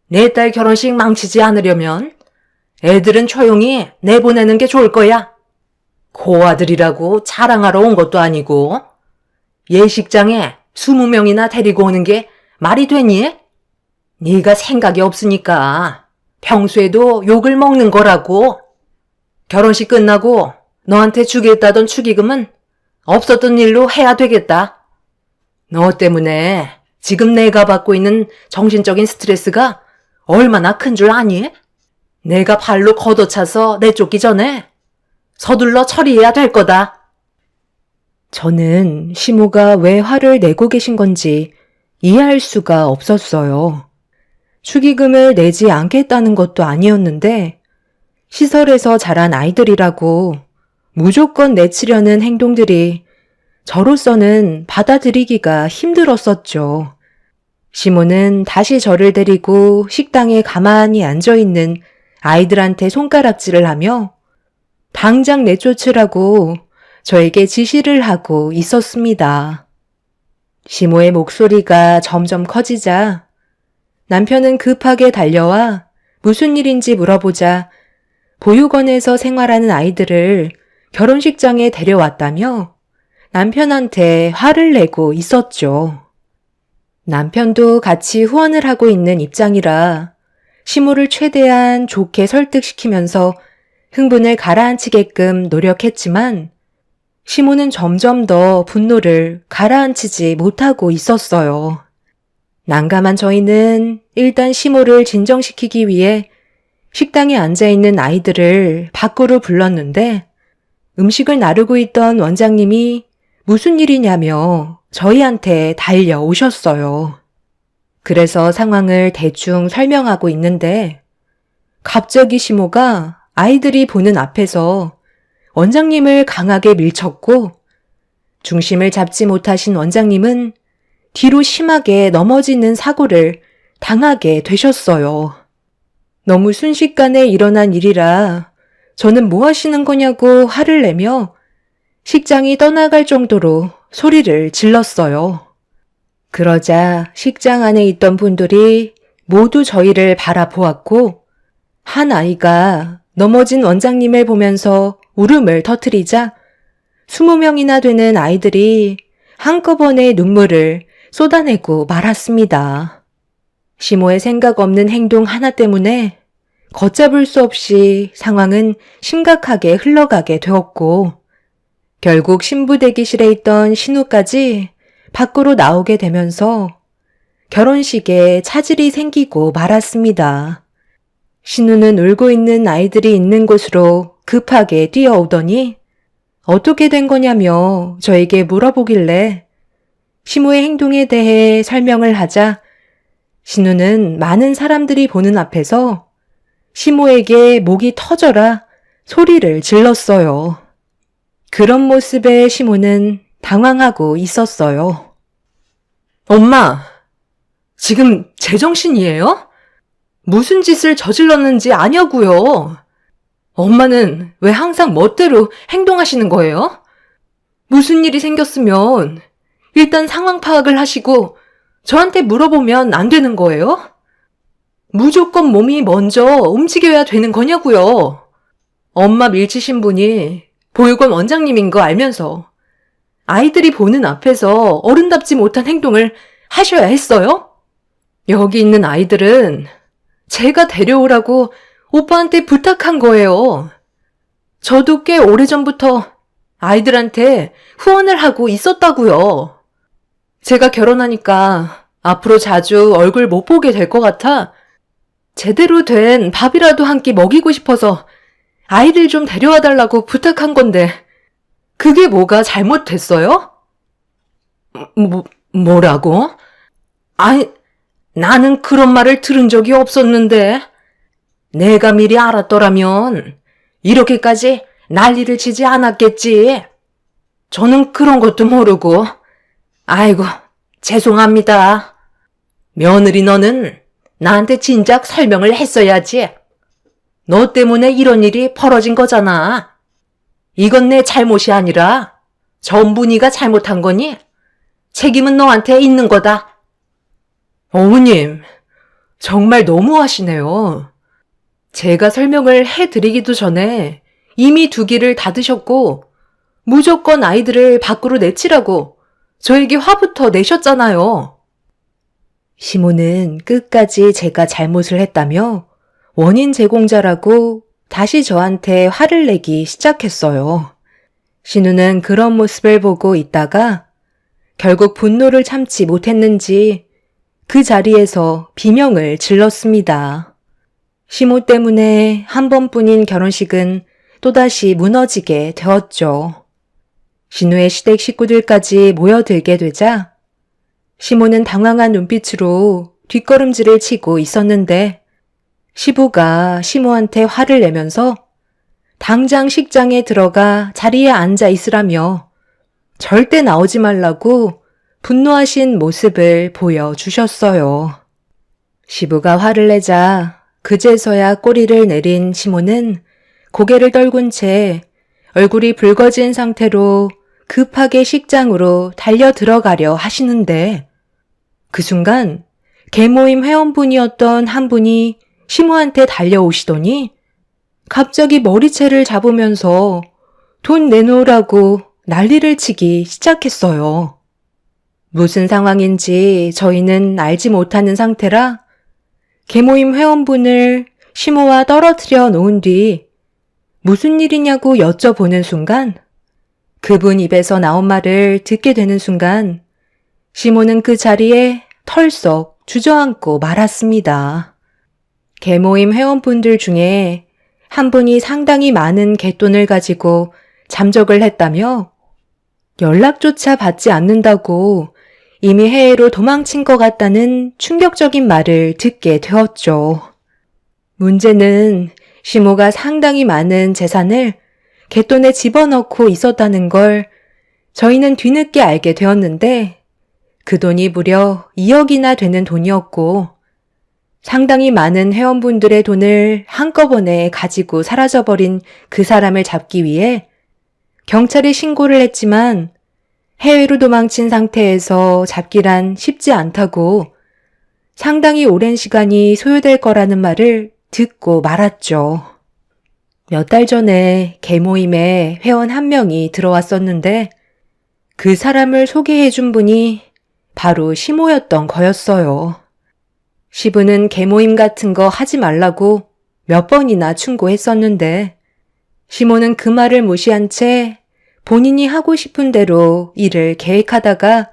내 딸 결혼식 망치지 않으려면 애들은 조용히 내보내는 게 좋을 거야. 고아들이라고 자랑하러 온 것도 아니고 예식장에 20명이나 데리고 오는 게 말이 되니? 네가 생각이 없으니까 평소에도 욕을 먹는 거라고. 결혼식 끝나고 너한테 주겠다던 축의금은 없었던 일로 해야 되겠다. 너 때문에 지금 내가 받고 있는 정신적인 스트레스가 얼마나 큰 줄 아니? 내가 발로 걷어차서 내쫓기 전에 서둘러 처리해야 될 거다. 저는 시모가 왜 화를 내고 계신 건지 이해할 수가 없었어요. 축의금을 내지 않겠다는 것도 아니었는데 시설에서 자란 아이들이라고 무조건 내치려는 행동들이 저로서는 받아들이기가 힘들었었죠. 시모는 다시 저를 데리고 식당에 가만히 앉아있는 아이들한테 손가락질을 하며 당장 내쫓으라고 저에게 지시를 하고 있었습니다. 시모의 목소리가 점점 커지자 남편은 급하게 달려와 무슨 일인지 물어보자 보육원에서 생활하는 아이들을 결혼식장에 데려왔다며 남편한테 화를 내고 있었죠. 남편도 같이 후원을 하고 있는 입장이라 시모를 최대한 좋게 설득시키면서 흥분을 가라앉히게끔 노력했지만 시모는 점점 더 분노를 가라앉히지 못하고 있었어요. 난감한 저희는 일단 시모를 진정시키기 위해 식당에 앉아있는 아이들을 밖으로 불렀는데 음식을 나르고 있던 원장님이 무슨 일이냐며 저희한테 달려오셨어요. 그래서 상황을 대충 설명하고 있는데 갑자기 시모가 아이들이 보는 앞에서 원장님을 강하게 밀쳤고 중심을 잡지 못하신 원장님은 뒤로 심하게 넘어지는 사고를 당하게 되셨어요. 너무 순식간에 일어난 일이라 저는 뭐 하시는 거냐고 화를 내며 식장이 떠나갈 정도로 소리를 질렀어요. 그러자 식장 안에 있던 분들이 모두 저희를 바라보았고 한 아이가 넘어진 원장님을 보면서 울음을 터뜨리자 20명이나 되는 아이들이 한꺼번에 눈물을 쏟아내고 말았습니다. 시모의 생각 없는 행동 하나 때문에 걷잡을 수 없이 상황은 심각하게 흘러가게 되었고 결국 신부 대기실에 있던 신우까지 밖으로 나오게 되면서 결혼식에 차질이 생기고 말았습니다. 신우는 울고 있는 아이들이 있는 곳으로 급하게 뛰어오더니 어떻게 된 거냐며 저에게 물어보길래 시모의 행동에 대해 설명을 하자 신우는 많은 사람들이 보는 앞에서 시모에게 목이 터져라 소리를 질렀어요. 그런 모습에 시모는 당황하고 있었어요. 엄마, 지금 제정신이에요? 무슨 짓을 저질렀는지 아냐고요. 엄마는 왜 항상 멋대로 행동하시는 거예요? 무슨 일이 생겼으면 일단 상황 파악을 하시고 저한테 물어보면 안 되는 거예요? 무조건 몸이 먼저 움직여야 되는 거냐고요. 엄마 밀치신 분이 보육원 원장님인 거 알면서 아이들이 보는 앞에서 어른답지 못한 행동을 하셔야 했어요? 여기 있는 아이들은 제가 데려오라고 오빠한테 부탁한 거예요. 저도 꽤 오래전부터 아이들한테 후원을 하고 있었다고요. 제가 결혼하니까 앞으로 자주 얼굴 못 보게 될 것 같아 제대로 된 밥이라도 한 끼 먹이고 싶어서 아이들 좀 데려와 달라고 부탁한 건데 그게 뭐가 잘못됐어요? 뭐라고? 아니, 나는 그런 말을 들은 적이 없었는데 내가 미리 알았더라면 이렇게까지 난리를 치지 않았겠지. 저는 그런 것도 모르고 아이고 죄송합니다. 며느리 너는 나한테 진작 설명을 했어야지. 너 때문에 이런 일이 벌어진 거잖아. 이건 내 잘못이 아니라 전부 네가 잘못한 거니 책임은 너한테 있는 거다. 어머님, 정말 너무하시네요. 제가 설명을 해드리기도 전에 이미 두 귀를 닫으셨고 무조건 아이들을 밖으로 내치라고 저에게 화부터 내셨잖아요. 시모는 끝까지 제가 잘못을 했다며 원인 제공자라고 다시 저한테 화를 내기 시작했어요. 신우는 그런 모습을 보고 있다가 결국 분노를 참지 못했는지 그 자리에서 비명을 질렀습니다. 시모 때문에 한 번뿐인 결혼식은 또다시 무너지게 되었죠. 신우의 시댁 식구들까지 모여들게 되자 시모는 당황한 눈빛으로 뒷걸음질을 치고 있었는데 시부가 시모한테 화를 내면서 당장 식장에 들어가 자리에 앉아 있으라며 절대 나오지 말라고 분노하신 모습을 보여주셨어요. 시부가 화를 내자 그제서야 꼬리를 내린 시모는 고개를 떨군 채 얼굴이 붉어진 상태로 급하게 식장으로 달려 들어가려 하시는데 그 순간 계모임 회원분이었던 한 분이 시모한테 달려오시더니 갑자기 머리채를 잡으면서 돈 내놓으라고 난리를 치기 시작했어요. 무슨 상황인지 저희는 알지 못하는 상태라 계모임 회원분을 시모와 떨어뜨려 놓은 뒤 무슨 일이냐고 여쭤보는 순간 그분 입에서 나온 말을 듣게 되는 순간 시모는 그 자리에 털썩 주저앉고 말았습니다. 개모임 회원분들 중에 한 분이 상당히 많은 갯돈을 가지고 잠적을 했다며 연락조차 받지 않는다고 이미 해외로 도망친 것 같다는 충격적인 말을 듣게 되었죠. 문제는 시모가 상당히 많은 재산을 갯돈에 집어넣고 있었다는 걸 저희는 뒤늦게 알게 되었는데 그 돈이 무려 2억이나 되는 돈이었고 상당히 많은 회원분들의 돈을 한꺼번에 가지고 사라져버린 그 사람을 잡기 위해 경찰에 신고를 했지만 해외로 도망친 상태에서 잡기란 쉽지 않다고 상당히 오랜 시간이 소요될 거라는 말을 듣고 말았죠. 몇 달 전에 개모임에 회원 한 명이 들어왔었는데 그 사람을 소개해준 분이 바로 시모였던 거였어요. 시부는 개모임 같은 거 하지 말라고 몇 번이나 충고했었는데 시모는 그 말을 무시한 채 본인이 하고 싶은 대로 일을 계획하다가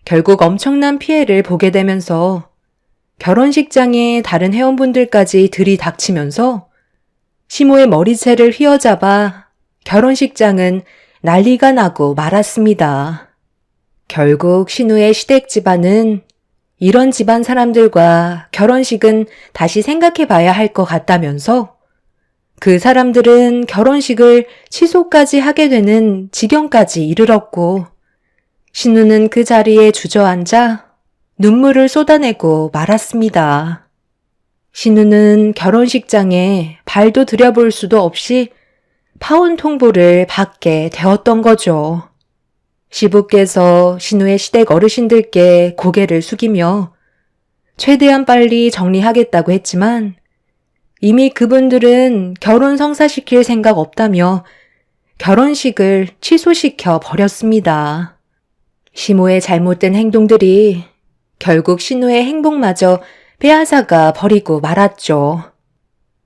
결국 엄청난 피해를 보게 되면서 결혼식장에 다른 회원분들까지 들이닥치면서 시모의 머리채를 휘어잡아 결혼식장은 난리가 나고 말았습니다. 결국 신우의 시댁 집안은 이런 집안 사람들과 결혼식은 다시 생각해 봐야 할 것 같다면서 그 사람들은 결혼식을 취소까지 하게 되는 지경까지 이르렀고 신우는 그 자리에 주저앉아 눈물을 쏟아내고 말았습니다. 신우는 결혼식장에 발도 들여볼 수도 없이 파혼 통보를 받게 되었던 거죠. 시부께서 신우의 시댁 어르신들께 고개를 숙이며 최대한 빨리 정리하겠다고 했지만 이미 그분들은 결혼 성사시킬 생각 없다며 결혼식을 취소시켜 버렸습니다. 시모의 잘못된 행동들이 결국 신우의 행복마저 빼앗아가 버리고 말았죠.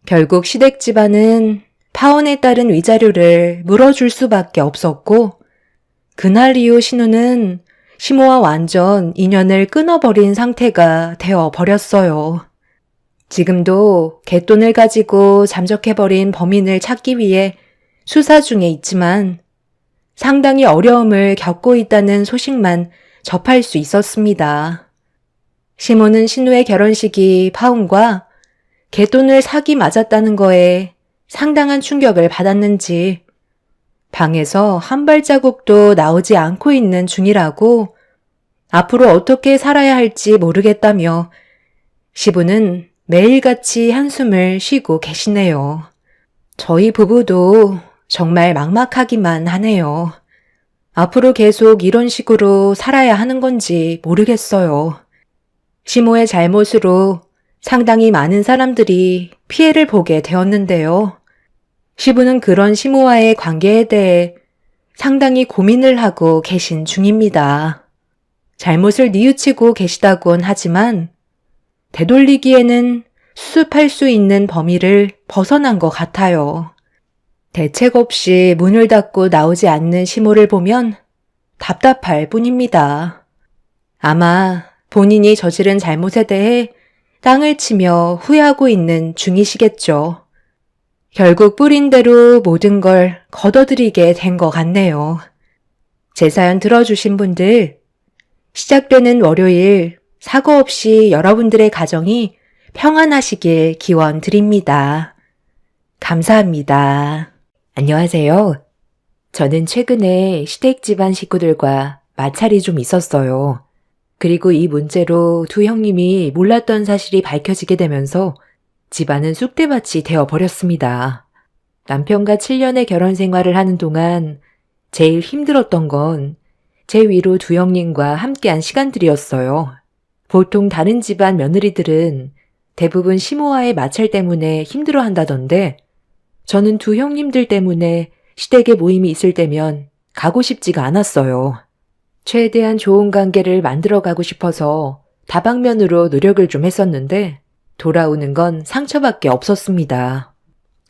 결국 시댁 집안은 파혼에 따른 위자료를 물어줄 수밖에 없었고 그날 이후 신우는 시모와 완전 인연을 끊어버린 상태가 되어 버렸어요. 지금도 갯돈을 가지고 잠적해버린 범인을 찾기 위해 수사 중에 있지만 상당히 어려움을 겪고 있다는 소식만 접할 수 있었습니다. 시모는 신우의 결혼식이 파혼과 갯돈을 사기 맞았다는 거에 상당한 충격을 받았는지 방에서 한 발자국도 나오지 않고 있는 중이라고 앞으로 어떻게 살아야 할지 모르겠다며 시부는 매일같이 한숨을 쉬고 계시네요. 저희 부부도 정말 막막하기만 하네요. 앞으로 계속 이런 식으로 살아야 하는 건지 모르겠어요. 시모의 잘못으로 상당히 많은 사람들이 피해를 보게 되었는데요. 시부는 그런 시모와의 관계에 대해 상당히 고민을 하고 계신 중입니다. 잘못을 뉘우치고 계시다곤 하지만 되돌리기에는 수습할 수 있는 범위를 벗어난 것 같아요. 대책 없이 문을 닫고 나오지 않는 시모를 보면 답답할 뿐입니다. 아마 본인이 저지른 잘못에 대해 땅을 치며 후회하고 있는 중이시겠죠. 결국 뿌린 대로 모든 걸 걷어들이게 된 것 같네요. 제 사연 들어주신 분들, 시작되는 월요일 사고 없이 여러분들의 가정이 평안하시길 기원 드립니다. 감사합니다. 안녕하세요. 저는 최근에 시댁 집안 식구들과 마찰이 좀 있었어요. 그리고 이 문제로 두 형님이 몰랐던 사실이 밝혀지게 되면서 집안은 쑥대밭이 되어버렸습니다. 남편과 7년의 결혼 생활을 하는 동안 제일 힘들었던 건 제 위로 두 형님과 함께한 시간들이었어요. 보통 다른 집안 며느리들은 대부분 시모와의 마찰 때문에 힘들어한다던데 저는 두 형님들 때문에 시댁에 모임이 있을 때면 가고 싶지가 않았어요. 최대한 좋은 관계를 만들어가고 싶어서 다방면으로 노력을 좀 했었는데 돌아오는 건 상처밖에 없었습니다.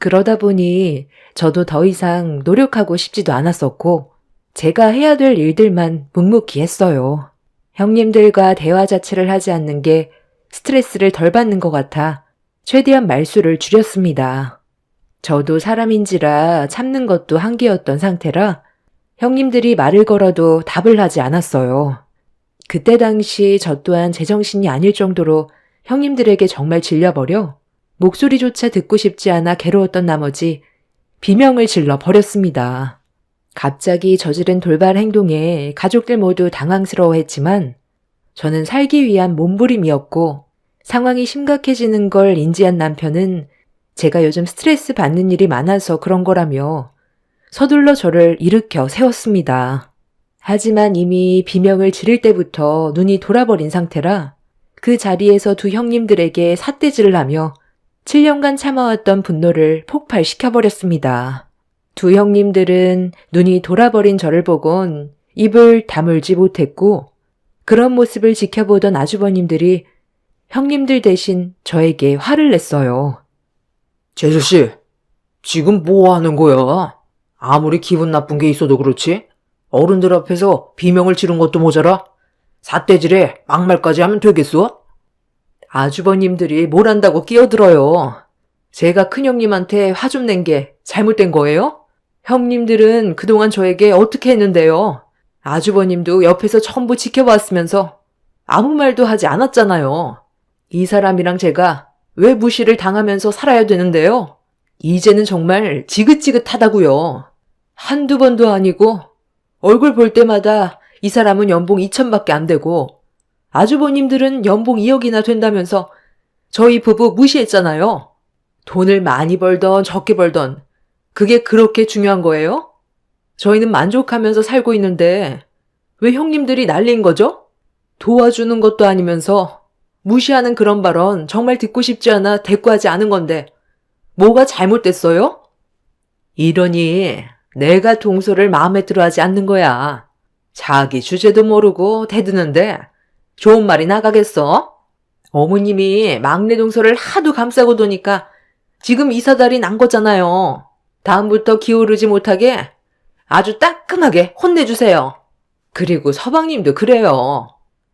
그러다 보니 저도 더 이상 노력하고 싶지도 않았었고 제가 해야 될 일들만 묵묵히 했어요. 형님들과 대화 자체를 하지 않는 게 스트레스를 덜 받는 것 같아 최대한 말수를 줄였습니다. 저도 사람인지라 참는 것도 한계였던 상태라 형님들이 말을 걸어도 답을 하지 않았어요. 그때 당시 저 또한 제정신이 아닐 정도로 형님들에게 정말 질려버려 목소리조차 듣고 싶지 않아 괴로웠던 나머지 비명을 질러 버렸습니다. 갑자기 저지른 돌발 행동에 가족들 모두 당황스러워했지만 저는 살기 위한 몸부림이었고 상황이 심각해지는 걸 인지한 남편은 제가 요즘 스트레스 받는 일이 많아서 그런 거라며 서둘러 저를 일으켜 세웠습니다. 하지만 이미 비명을 지를 때부터 눈이 돌아버린 상태라 그 자리에서 두 형님들에게 삿대질을 하며 7년간 참아왔던 분노를 폭발시켜버렸습니다. 두 형님들은 눈이 돌아버린 저를 보곤 입을 다물지 못했고 그런 모습을 지켜보던 아주버님들이 형님들 대신 저에게 화를 냈어요. 재수씨, 지금 뭐 하는 거야? 아무리 기분 나쁜 게 있어도 그렇지? 어른들 앞에서 비명을 지른 것도 모자라? 삿대질에 막말까지 하면 되겠어? 아주버님들이 뭘 한다고 끼어들어요. 제가 큰형님한테 화 좀 낸 게 잘못된 거예요? 형님들은 그동안 저에게 어떻게 했는데요? 아주버님도 옆에서 전부 지켜봤으면서 아무 말도 하지 않았잖아요. 이 사람이랑 제가 왜 무시를 당하면서 살아야 되는데요? 이제는 정말 지긋지긋하다고요. 한두 번도 아니고 얼굴 볼 때마다 이 사람은 연봉 2천밖에 안 되고 아주버님들은 연봉 2억이나 된다면서 저희 부부 무시했잖아요. 돈을 많이 벌던 적게 벌던 그게 그렇게 중요한 거예요? 저희는 만족하면서 살고 있는데 왜 형님들이 난리인 거죠? 도와주는 것도 아니면서 무시하는 그런 발언 정말 듣고 싶지 않아 대꾸하지 않은 건데 뭐가 잘못됐어요? 이러니 내가 동서를 마음에 들어하지 않는 거야. 자기 주제도 모르고 대드는데 좋은 말이 나가겠어? 어머님이 막내 동서를 하도 감싸고 도니까 지금 이 사달이 난 거잖아요. 다음부터 기어오르지 못하게 아주 따끔하게 혼내주세요. 그리고 서방님도 그래요.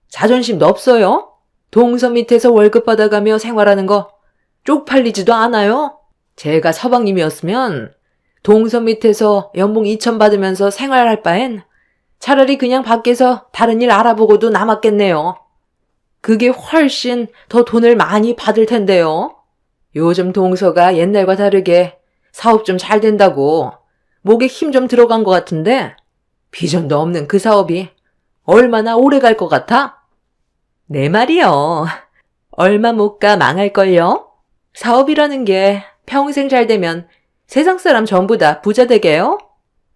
자존심도 없어요? 동서 밑에서 월급 받아가며 생활하는 거 쪽팔리지도 않아요? 제가 서방님이었으면 동서 밑에서 연봉 2천 받으면서 생활할 바엔 차라리 그냥 밖에서 다른 일 알아보고도 남았겠네요. 그게 훨씬 더 돈을 많이 받을 텐데요. 요즘 동서가 옛날과 다르게 사업 좀 잘 된다고 목에 힘 좀 들어간 것 같은데 비전도 없는 그 사업이 얼마나 오래 갈 것 같아? 내 말이요. 얼마 못 가 망할걸요? 사업이라는 게 평생 잘 되면 세상 사람 전부 다 부자 되게요?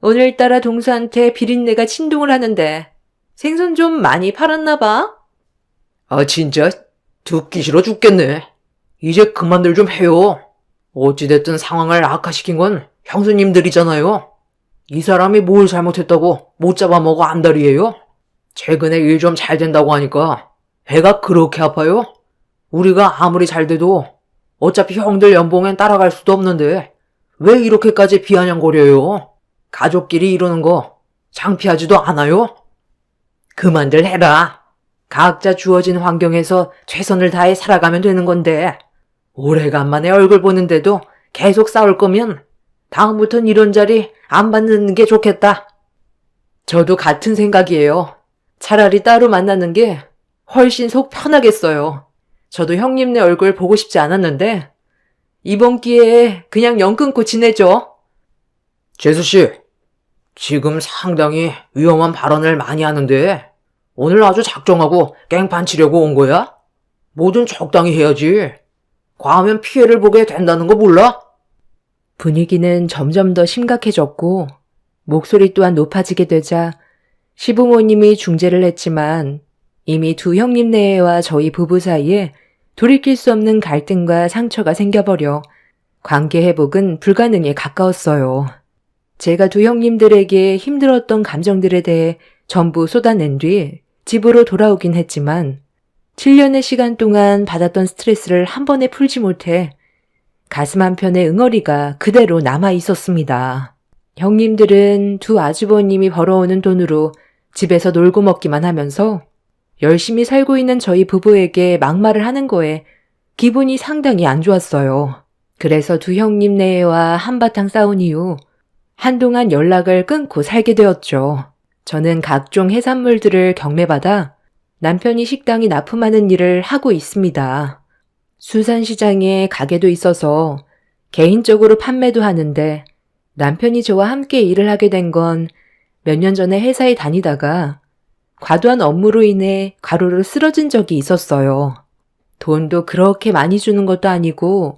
오늘따라 동서한테 비린내가 진동을 하는데 생선 좀 많이 팔았나 봐? 아, 진짜 듣기 싫어 죽겠네. 이제 그만들 좀 해요. 어찌됐든 상황을 악화시킨 건 형수님들이잖아요. 이 사람이 뭘 잘못했다고 못 잡아먹어 안달이에요? 최근에 일 좀 잘 된다고 하니까 배가 그렇게 아파요? 우리가 아무리 잘 돼도 어차피 형들 연봉엔 따라갈 수도 없는데 왜 이렇게까지 비아냥거려요? 가족끼리 이러는 거 창피하지도 않아요? 그만들 해라. 각자 주어진 환경에서 최선을 다해 살아가면 되는 건데 오래간만에 얼굴 보는데도 계속 싸울 거면 다음부턴 이런 자리 안 받는 게 좋겠다. 저도 같은 생각이에요. 차라리 따로 만나는 게 훨씬 속 편하겠어요. 저도 형님네 얼굴 보고 싶지 않았는데 이번 기회에 그냥 연 끊고 지내죠. 재수씨, 지금 상당히 위험한 발언을 많이 하는데 오늘 아주 작정하고 깽판 치려고 온 거야? 뭐든 적당히 해야지. 과하면 피해를 보게 된다는 거 몰라? 분위기는 점점 더 심각해졌고 목소리 또한 높아지게 되자 시부모님이 중재를 했지만 이미 두 형님네와 저희 부부 사이에 돌이킬 수 없는 갈등과 상처가 생겨버려 관계 회복은 불가능에 가까웠어요. 제가 두 형님들에게 힘들었던 감정들에 대해 전부 쏟아낸 뒤 집으로 돌아오긴 했지만 7년의 시간 동안 받았던 스트레스를 한 번에 풀지 못해 가슴 한편에 응어리가 그대로 남아 있었습니다. 형님들은 두 아주버님이 벌어오는 돈으로 집에서 놀고 먹기만 하면서 열심히 살고 있는 저희 부부에게 막말을 하는 거에 기분이 상당히 안 좋았어요. 그래서 두 형님 내외와 한바탕 싸운 이후 한동안 연락을 끊고 살게 되었죠. 저는 각종 해산물들을 경매받아 남편이 식당이 납품하는 일을 하고 있습니다. 수산시장에 가게도 있어서 개인적으로 판매도 하는데 남편이 저와 함께 일을 하게 된 건 몇 년 전에 회사에 다니다가 과도한 업무로 인해 과로로 쓰러진 적이 있었어요. 돈도 그렇게 많이 주는 것도 아니고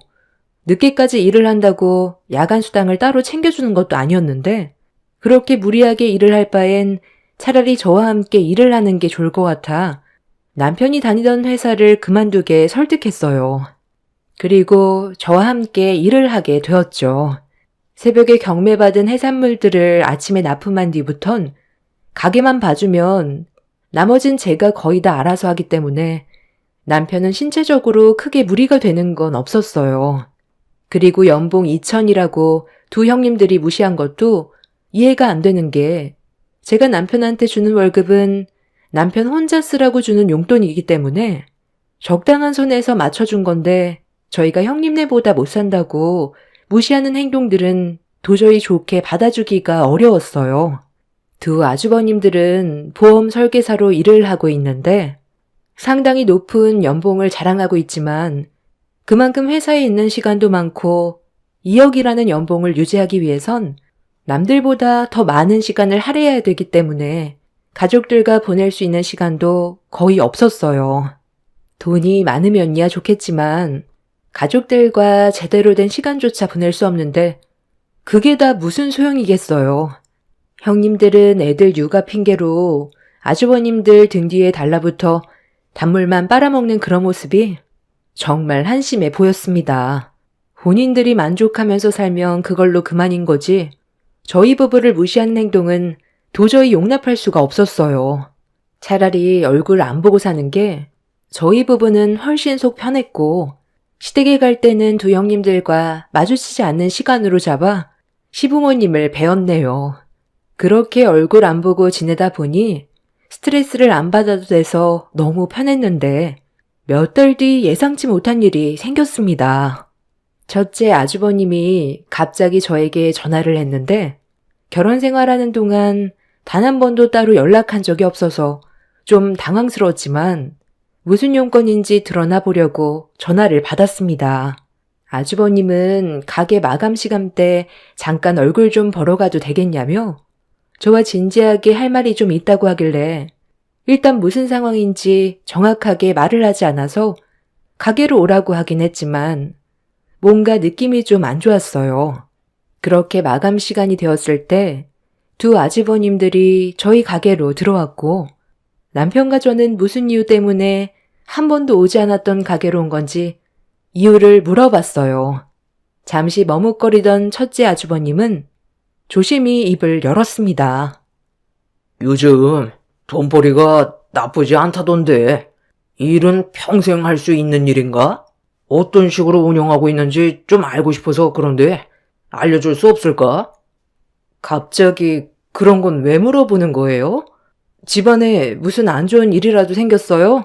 늦게까지 일을 한다고 야간 수당을 따로 챙겨주는 것도 아니었는데 그렇게 무리하게 일을 할 바엔 차라리 저와 함께 일을 하는 게 좋을 것 같아 남편이 다니던 회사를 그만두게 설득했어요. 그리고 저와 함께 일을 하게 되었죠. 새벽에 경매받은 해산물들을 아침에 납품한 뒤부턴 가게만 봐주면 나머진 제가 거의 다 알아서 하기 때문에 남편은 신체적으로 크게 무리가 되는 건 없었어요. 그리고 연봉 2천이라고 두 형님들이 무시한 것도 이해가 안 되는 게 제가 남편한테 주는 월급은 남편 혼자 쓰라고 주는 용돈이기 때문에 적당한 선에서 맞춰준 건데 저희가 형님네보다 못 산다고 무시하는 행동들은 도저히 좋게 받아주기가 어려웠어요. 두 아주버님들은 보험 설계사로 일을 하고 있는데 상당히 높은 연봉을 자랑하고 있지만 그만큼 회사에 있는 시간도 많고 2억이라는 연봉을 유지하기 위해선 남들보다 더 많은 시간을 할애해야 되기 때문에 가족들과 보낼 수 있는 시간도 거의 없었어요. 돈이 많으면야 좋겠지만 가족들과 제대로 된 시간조차 보낼 수 없는데 그게 다 무슨 소용이겠어요. 형님들은 애들 육아 핑계로 아주버님들 등 뒤에 달라붙어 단물만 빨아먹는 그런 모습이 정말 한심해 보였습니다. 본인들이 만족하면서 살면 그걸로 그만인 거지 저희 부부를 무시하는 행동은 도저히 용납할 수가 없었어요. 차라리 얼굴 안 보고 사는 게 저희 부부는 훨씬 속 편했고 시댁에 갈 때는 두 형님들과 마주치지 않는 시간으로 잡아 시부모님을 배웠네요. 그렇게 얼굴 안 보고 지내다 보니 스트레스를 안 받아도 돼서 너무 편했는데 몇 달 뒤 예상치 못한 일이 생겼습니다. 첫째 아주버님이 갑자기 저에게 전화를 했는데 결혼 생활하는 동안 단 한 번도 따로 연락한 적이 없어서 좀 당황스러웠지만 무슨 용건인지 드러나 보려고 전화를 받았습니다. 아주버님은 가게 마감 시간 때 잠깐 얼굴 좀 보러 가도 되겠냐며 저와 진지하게 할 말이 좀 있다고 하길래 일단 무슨 상황인지 정확하게 말을 하지 않아서 가게로 오라고 하긴 했지만 뭔가 느낌이 좀 안 좋았어요. 그렇게 마감 시간이 되었을 때 두 아주버님들이 저희 가게로 들어왔고 남편과 저는 무슨 이유 때문에 한 번도 오지 않았던 가게로 온 건지 이유를 물어봤어요. 잠시 머뭇거리던 첫째 아주버님은 조심히 입을 열었습니다. 요즘 돈벌이가 나쁘지 않다던데 일은 평생 할 수 있는 일인가? 어떤 식으로 운영하고 있는지 좀 알고 싶어서 그런데 알려줄 수 없을까? 갑자기 그런 건 왜 물어보는 거예요? 집안에 무슨 안 좋은 일이라도 생겼어요?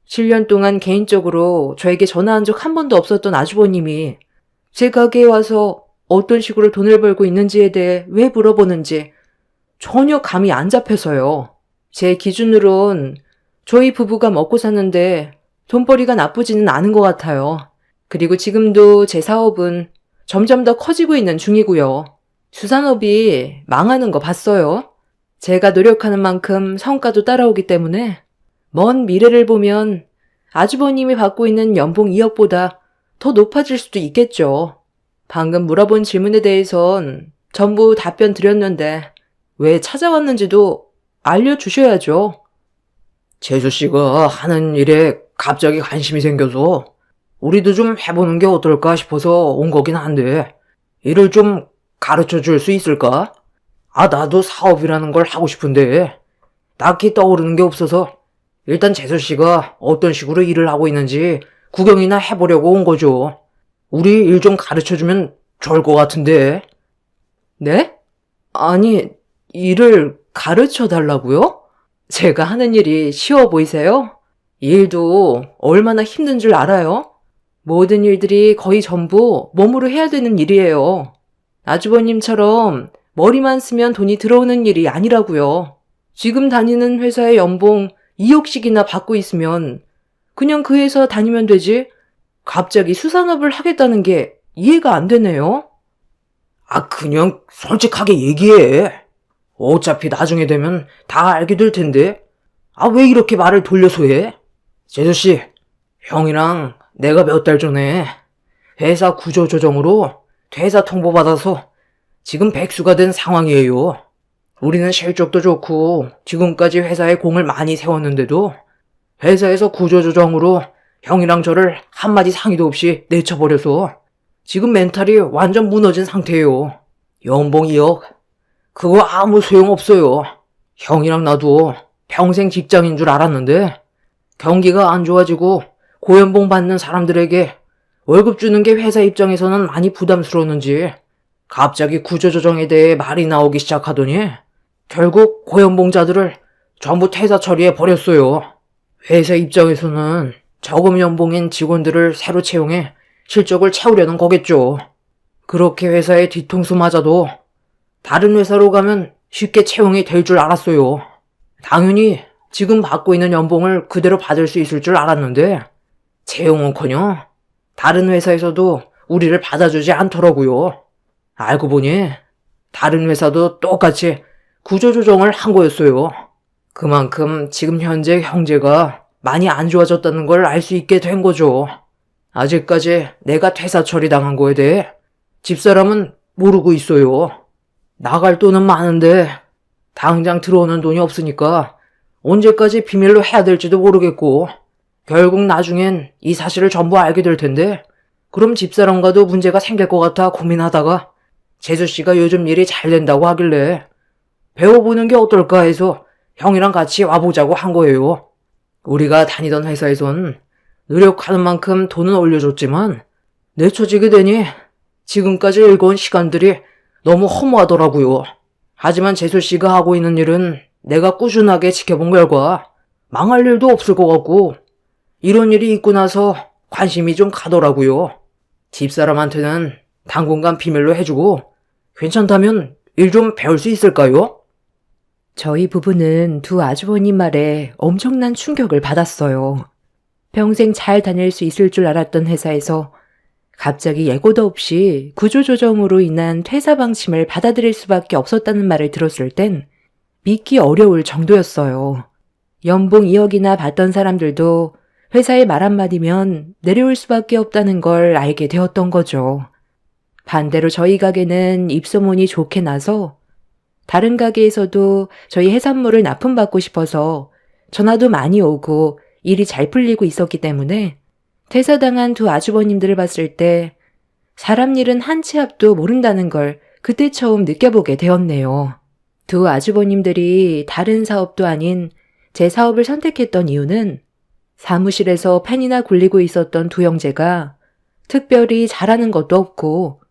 7년 동안 개인적으로 저에게 전화한 적 한 번도 없었던 아주버님이 제 가게에 와서 어떤 식으로 돈을 벌고 있는지에 대해 왜 물어보는지 전혀 감이 안 잡혀서요. 제 기준으론 저희 부부가 먹고 사는데 돈벌이가 나쁘지는 않은 것 같아요. 그리고 지금도 제 사업은 점점 더 커지고 있는 중이고요. 수산업이 망하는 거 봤어요. 제가 노력하는 만큼 성과도 따라오기 때문에 먼 미래를 보면 아주버님이 받고 있는 연봉 2억보다 더 높아질 수도 있겠죠. 방금 물어본 질문에 대해선 전부 답변 드렸는데 왜 찾아왔는지도 알려주셔야죠. 재수씨가 하는 일에 갑자기 관심이 생겨서 우리도 좀 해보는 게 어떨까 싶어서 온 거긴 한데 일을 좀 가르쳐 줄 수 있을까? 나도 사업이라는 걸 하고 싶은데 딱히 떠오르는 게 없어서 일단 재수씨가 어떤 식으로 일을 하고 있는지 구경이나 해보려고 온 거죠. 우리 일 좀 가르쳐주면 좋을 것 같은데. 네? 아니, 일을 가르쳐 달라고요? 제가 하는 일이 쉬워 보이세요? 이 일도 얼마나 힘든 줄 알아요? 모든 일들이 거의 전부 몸으로 해야 되는 일이에요. 아주버님처럼 머리만 쓰면 돈이 들어오는 일이 아니라고요. 지금 다니는 회사의 연봉 2억씩이나 받고 있으면 그냥 그 회사 다니면 되지. 갑자기 수산업을 하겠다는 게 이해가 안 되네요. 그냥 솔직하게 얘기해. 어차피 나중에 되면 다 알게 될 텐데. 왜 이렇게 말을 돌려서 해? 제주씨, 형이랑 내가 몇 달 전에 회사 구조조정으로 퇴사 통보받아서 지금 백수가 된 상황이에요. 우리는 실적도 좋고 지금까지 회사에 공을 많이 세웠는데도 회사에서 구조조정으로 형이랑 저를 한마디 상의도 없이 내쳐버려서 지금 멘탈이 완전 무너진 상태예요. 연봉 2억. 그거 아무 소용없어요. 형이랑 나도 평생 직장인 줄 알았는데 경기가 안 좋아지고 고연봉 받는 사람들에게 월급 주는 게 회사 입장에서는 많이 부담스러웠는지 갑자기 구조조정에 대해 말이 나오기 시작하더니 결국 고연봉자들을 전부 퇴사 처리해 버렸어요. 회사 입장에서는 저금 연봉인 직원들을 새로 채용해 실적을 채우려는 거겠죠. 그렇게 회사의 뒤통수 맞아도 다른 회사로 가면 쉽게 채용이 될 줄 알았어요. 당연히 지금 받고 있는 연봉을 그대로 받을 수 있을 줄 알았는데 채용은커녕 다른 회사에서도 우리를 받아주지 않더라고요. 알고 보니 다른 회사도 똑같이 구조조정을 한 거였어요. 그만큼 지금 현재 형제가 많이 안 좋아졌다는 걸 알 수 있게 된 거죠. 아직까지 내가 퇴사 처리당한 거에 대해 집사람은 모르고 있어요. 나갈 돈은 많은데 당장 들어오는 돈이 없으니까 언제까지 비밀로 해야 될지도 모르겠고 결국 나중엔 이 사실을 전부 알게 될 텐데 그럼 집사람과도 문제가 생길 것 같아 고민하다가 재수씨가 요즘 일이 잘 된다고 하길래 배워보는 게 어떨까 해서 형이랑 같이 와보자고 한 거예요. 우리가 다니던 회사에선 노력하는 만큼 돈은 올려줬지만 내쳐지게 되니 지금까지 읽어온 시간들이 너무 허무하더라고요. 하지만 재수씨가 하고 있는 일은 내가 꾸준하게 지켜본 결과 망할 일도 없을 것 같고 이런 일이 있고 나서 관심이 좀 가더라고요. 집사람한테는 당분간 비밀로 해주고 괜찮다면 일 좀 배울 수 있을까요? 저희 부부는 두 아주버님 말에 엄청난 충격을 받았어요. 평생 잘 다닐 수 있을 줄 알았던 회사에서 갑자기 예고도 없이 구조조정으로 인한 퇴사 방침을 받아들일 수밖에 없었다는 말을 들었을 땐 믿기 어려울 정도였어요. 연봉 2억이나 받던 사람들도 회사의 말 한마디면 내려올 수밖에 없다는 걸 알게 되었던 거죠. 반대로 저희 가게는 입소문이 좋게 나서 다른 가게에서도 저희 해산물을 납품받고 싶어서 전화도 많이 오고 일이 잘 풀리고 있었기 때문에 퇴사당한 두 아주버님들을 봤을 때 사람 일은 한 치 앞도 모른다는 걸 그때 처음 느껴보게 되었네요. 두 아주버님들이 다른 사업도 아닌 제 사업을 선택했던 이유는 사무실에서 펜이나 굴리고 있었던 두 형제가 특별히 잘하는 것도 없고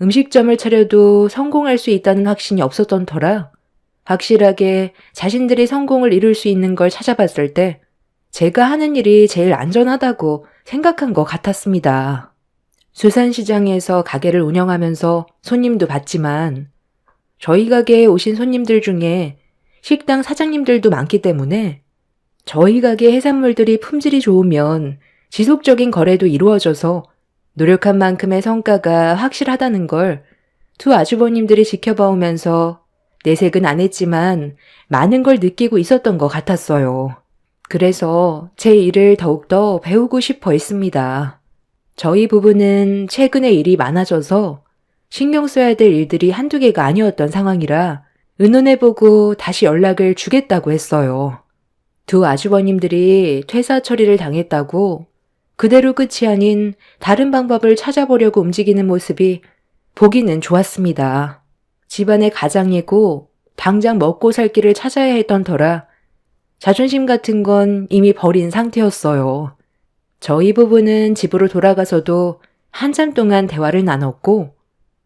음식점을 차려도 성공할 수 있다는 확신이 없었던 터라 확실하게 자신들이 성공을 이룰 수 있는 걸 찾아봤을 때 제가 하는 일이 제일 안전하다고 생각한 것 같았습니다. 수산시장에서 가게를 운영하면서 손님도 받지만 저희 가게에 오신 손님들 중에 식당 사장님들도 많기 때문에 저희 가게 해산물들이 품질이 좋으면 지속적인 거래도 이루어져서 노력한 만큼의 성과가 확실하다는 걸 두 아주버님들이 지켜봐오면서 내색은 안 했지만 많은 걸 느끼고 있었던 것 같았어요. 그래서 제 일을 더욱더 배우고 싶어 했습니다. 저희 부부는 최근에 일이 많아져서 신경 써야 될 일들이 한두 개가 아니었던 상황이라 의논해보고 다시 연락을 주겠다고 했어요. 두 아주버님들이 퇴사 처리를 당했다고 그대로 끝이 아닌 다른 방법을 찾아보려고 움직이는 모습이 보기는 좋았습니다. 집안의 가장이고 당장 먹고 살 길을 찾아야 했던 터라 자존심 같은 건 이미 버린 상태였어요. 저희 부부는 집으로 돌아가서도 한참 동안 대화를 나눴고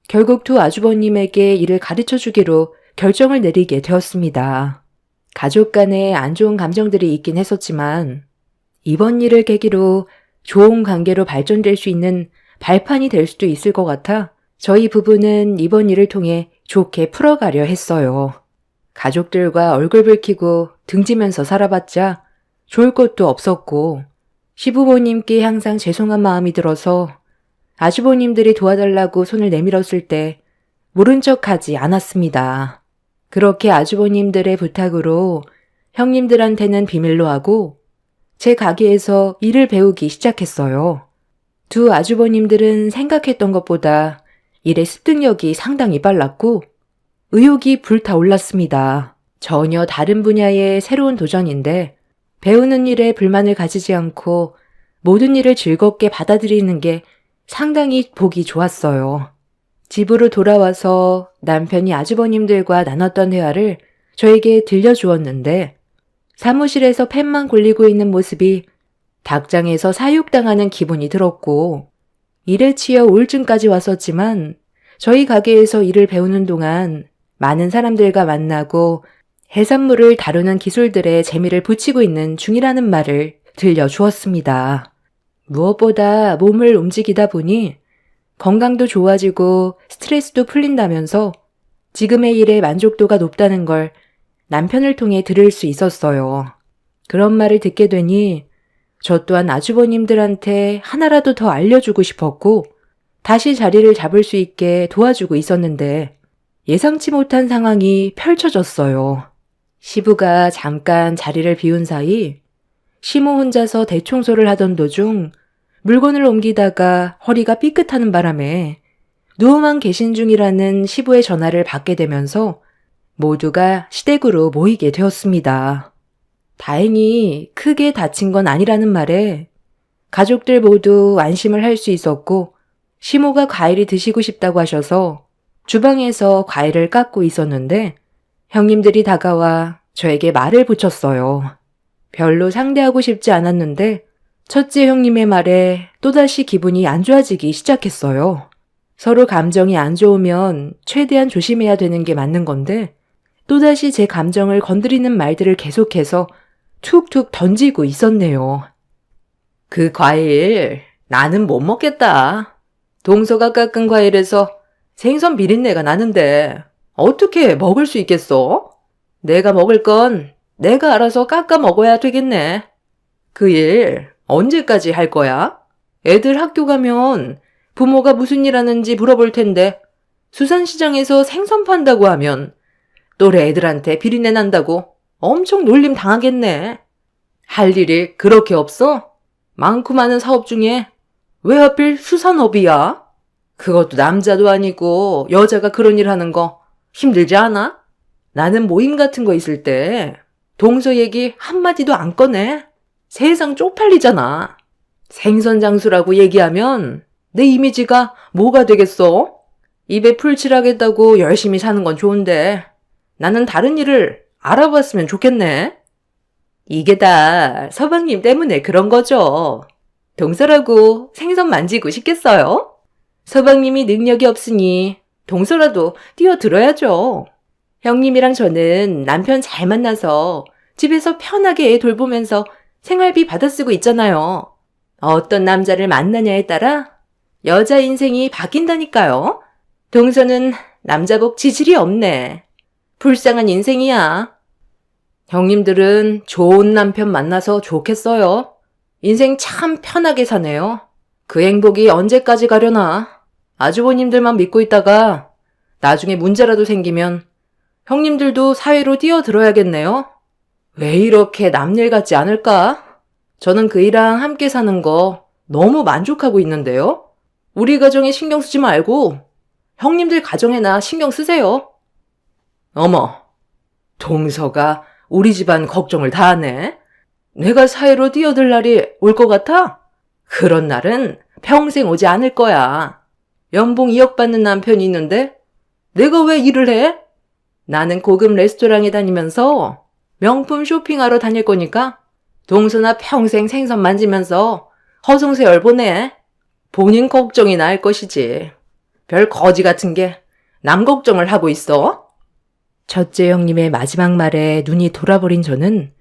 결국 두 아주버님에게 일을 가르쳐 주기로 결정을 내리게 되었습니다. 가족 간에 안 좋은 감정들이 있긴 했었지만 이번 일을 계기로 좋은 관계로 발전될 수 있는 발판이 될 수도 있을 것 같아 저희 부부는 이번 일을 통해 좋게 풀어가려 했어요. 가족들과 얼굴 붉히고 등지면서 살아봤자 좋을 것도 없었고 시부모님께 항상 죄송한 마음이 들어서 아주버님들이 도와달라고 손을 내밀었을 때 모른 척하지 않았습니다. 그렇게 아주버님들의 부탁으로 형님들한테는 비밀로 하고 제 가게에서 일을 배우기 시작했어요. 두 아주버님들은 생각했던 것보다 일의 습득력이 상당히 빨랐고 의욕이 불타올랐습니다. 전혀 다른 분야의 새로운 도전인데 배우는 일에 불만을 가지지 않고 모든 일을 즐겁게 받아들이는 게 상당히 보기 좋았어요. 집으로 돌아와서 남편이 아주버님들과 나눴던 대화를 저에게 들려주었는데 사무실에서 펜만 굴리고 있는 모습이 닭장에서 사육당하는 기분이 들었고 일에 치여 우울증까지 왔었지만 저희 가게에서 일을 배우는 동안 많은 사람들과 만나고 해산물을 다루는 기술들에 재미를 붙이고 있는 중이라는 말을 들려주었습니다. 무엇보다 몸을 움직이다 보니 건강도 좋아지고 스트레스도 풀린다면서 지금의 일에 만족도가 높다는 걸 남편을 통해 들을 수 있었어요. 그런 말을 듣게 되니 저 또한 아주버님들한테 하나라도 더 알려주고 싶었고 다시 자리를 잡을 수 있게 도와주고 있었는데 예상치 못한 상황이 펼쳐졌어요. 시부가 잠깐 자리를 비운 사이 시모 혼자서 대청소를 하던 도중 물건을 옮기다가 허리가 삐끗하는 바람에 누워만 계신 중이라는 시부의 전화를 받게 되면서 모두가 시댁으로 모이게 되었습니다. 다행히 크게 다친 건 아니라는 말에 가족들 모두 안심을 할 수 있었고 시모가 과일이 드시고 싶다고 하셔서 주방에서 과일을 깎고 있었는데 형님들이 다가와 저에게 말을 붙였어요. 별로 상대하고 싶지 않았는데 첫째 형님의 말에 또다시 기분이 안 좋아지기 시작했어요. 서로 감정이 안 좋으면 최대한 조심해야 되는 게 맞는 건데 또다시 제 감정을 건드리는 말들을 계속해서 툭툭 던지고 있었네요. 그 과일 나는 못 먹겠다. 동서가 깎은 과일에서 생선 비린내가 나는데 어떻게 먹을 수 있겠어? 내가 먹을 건 내가 알아서 깎아 먹어야 되겠네. 그 일 언제까지 할 거야? 애들 학교 가면 부모가 무슨 일 하는지 물어볼 텐데 수산시장에서 생선 판다고 하면 또래 애들한테 비린내 난다고 엄청 놀림 당하겠네. 할 일이 그렇게 없어? 많고 많은 사업 중에 왜 하필 수산업이야? 그것도 남자도 아니고 여자가 그런 일 하는 거 힘들지 않아? 나는 모임 같은 거 있을 때 동서 얘기 한마디도 안 꺼내. 세상 쪽팔리잖아. 생선 장수라고 얘기하면 내 이미지가 뭐가 되겠어? 입에 풀칠하겠다고 열심히 사는 건 좋은데 나는 다른 일을 알아봤으면 좋겠네. 이게 다 서방님 때문에 그런 거죠. 동서라고 생선 만지고 싶겠어요? 서방님이 능력이 없으니 동서라도 뛰어들어야죠. 형님이랑 저는 남편 잘 만나서 집에서 편하게 애 돌보면서 생활비 받아 쓰고 있잖아요. 어떤 남자를 만나냐에 따라 여자 인생이 바뀐다니까요. 동서는 남자복 지질이 없네. 불쌍한 인생이야. 형님들은 좋은 남편 만나서 좋겠어요. 인생 참 편하게 사네요. 그 행복이 언제까지 가려나. 아주버님들만 믿고 있다가 나중에 문제라도 생기면 형님들도 사회로 뛰어들어야겠네요. 왜 이렇게 남일 같지 않을까? 저는 그이랑 함께 사는 거 너무 만족하고 있는데요. 우리 가정에 신경 쓰지 말고 형님들 가정에나 신경 쓰세요. 어머, 동서가 우리 집안 걱정을 다 하네. 내가 사회로 뛰어들 날이 올 것 같아? 그런 날은 평생 오지 않을 거야. 연봉 2억 받는 남편이 있는데 내가 왜 일을 해? 나는 고급 레스토랑에 다니면서 명품 쇼핑하러 다닐 거니까 동서나 평생 생선 만지면서 허송세월 보내. 본인 걱정이나 할 것이지. 별 거지 같은 게 남 걱정을 하고 있어? 첫째 형님의 마지막 말에 눈이 돌아버린 저는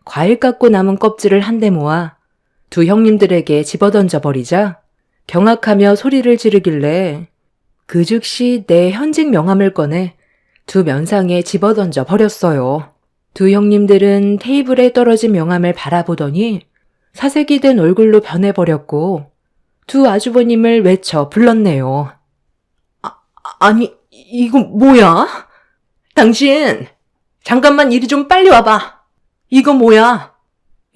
과일 깎고 남은 껍질을 한데 모아 두 형님들에게 집어던져 버리자 경악하며 소리를 지르길래 그 즉시 내 현직 명함을 꺼내 두 면상에 집어던져 버렸어요. 두 형님들은 테이블에 떨어진 명함을 바라보더니 사색이 된 얼굴로 변해버렸고 두 아주버님을 외쳐 불렀네요. 아니, 이거 뭐야? 당신, 잠깐만 이리 좀 빨리 와봐. 이거 뭐야?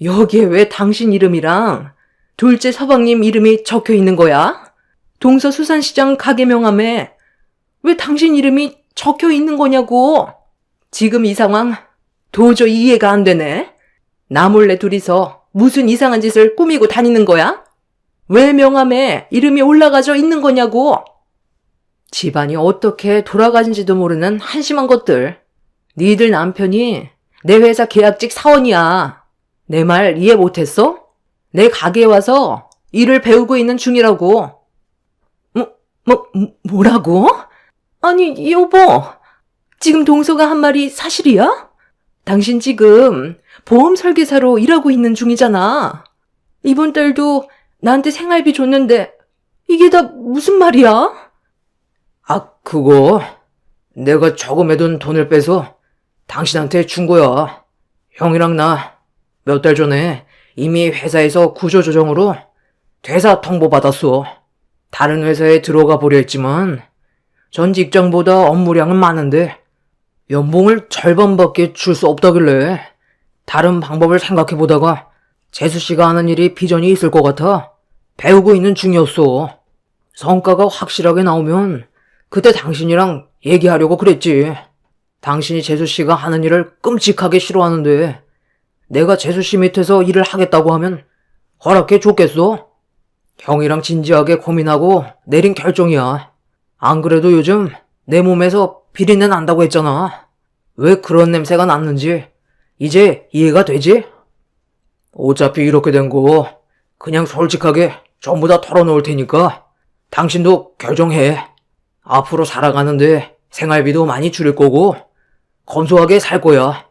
여기에 왜 당신 이름이랑 둘째 서방님 이름이 적혀 있는 거야? 동서수산시장 가게 명함에 왜 당신 이름이 적혀 있는 거냐고. 지금 이 상황 도저히 이해가 안 되네. 나 몰래 둘이서 무슨 이상한 짓을 꾸미고 다니는 거야? 왜 명함에 이름이 올라가져 있는 거냐고. 집안이 어떻게 돌아가는지도 모르는 한심한 것들. 니들 남편이 내 회사 계약직 사원이야. 내 말 이해 못했어? 내 가게에 와서 일을 배우고 있는 중이라고. 뭐라고? 아니, 여보. 지금 동서가 한 말이 사실이야? 당신 지금 보험 설계사로 일하고 있는 중이잖아. 이번 달도 나한테 생활비 줬는데 이게 다 무슨 말이야? 그거 내가 저금해둔 돈을 빼서 당신한테 준 거야. 형이랑 나 몇 달 전에 이미 회사에서 구조조정으로 퇴사 통보 받았어. 다른 회사에 들어가 보려 했지만 전 직장보다 업무량은 많은데 연봉을 절반밖에 줄 수 없다길래 다른 방법을 생각해 보다가 재수 씨가 하는 일이 비전이 있을 것 같아 배우고 있는 중이었어. 성과가 확실하게 나오면 그때 당신이랑 얘기하려고 그랬지. 당신이 재수 씨가 하는 일을 끔찍하게 싫어하는데 내가 재수 씨 밑에서 일을 하겠다고 하면 허락해 줬겠어? 형이랑 진지하게 고민하고 내린 결정이야. 안 그래도 요즘 내 몸에서 비린내 난다고 했잖아. 왜 그런 냄새가 났는지 이제 이해가 되지? 어차피 이렇게 된 거 그냥 솔직하게 전부 다 털어놓을 테니까 당신도 결정해. 앞으로 살아가는데 생활비도 많이 줄일 거고 검소하게 살 거야.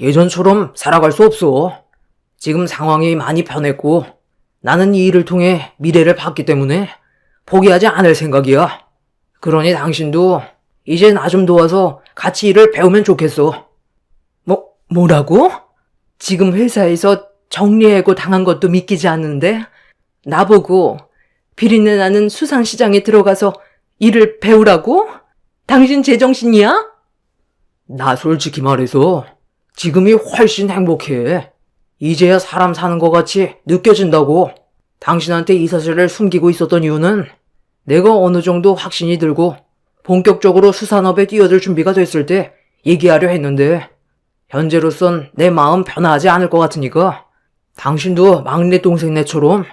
예전처럼 살아갈 수 없어. 지금 상황이 많이 변했고 나는 이 일을 통해 미래를 봤기 때문에 포기하지 않을 생각이야. 그러니 당신도 이제 나 좀 도와서 같이 일을 배우면 좋겠어. 뭐라고? 지금 회사에서 정리해고 당한 것도 믿기지 않는데 나보고 비린내 나는 수산시장에 들어가서 일을 배우라고? 당신 제정신이야? 나 솔직히 말해서 지금이 훨씬 행복해. 이제야 사람 사는 것 같이 느껴진다고. 당신한테 이 사실을 숨기고 있었던 이유는 내가 어느 정도 확신이 들고 본격적으로 수산업에 뛰어들 준비가 됐을 때 얘기하려 했는데 현재로선 내 마음 변화하지 않을 것 같으니까 당신도 막내 동생네처럼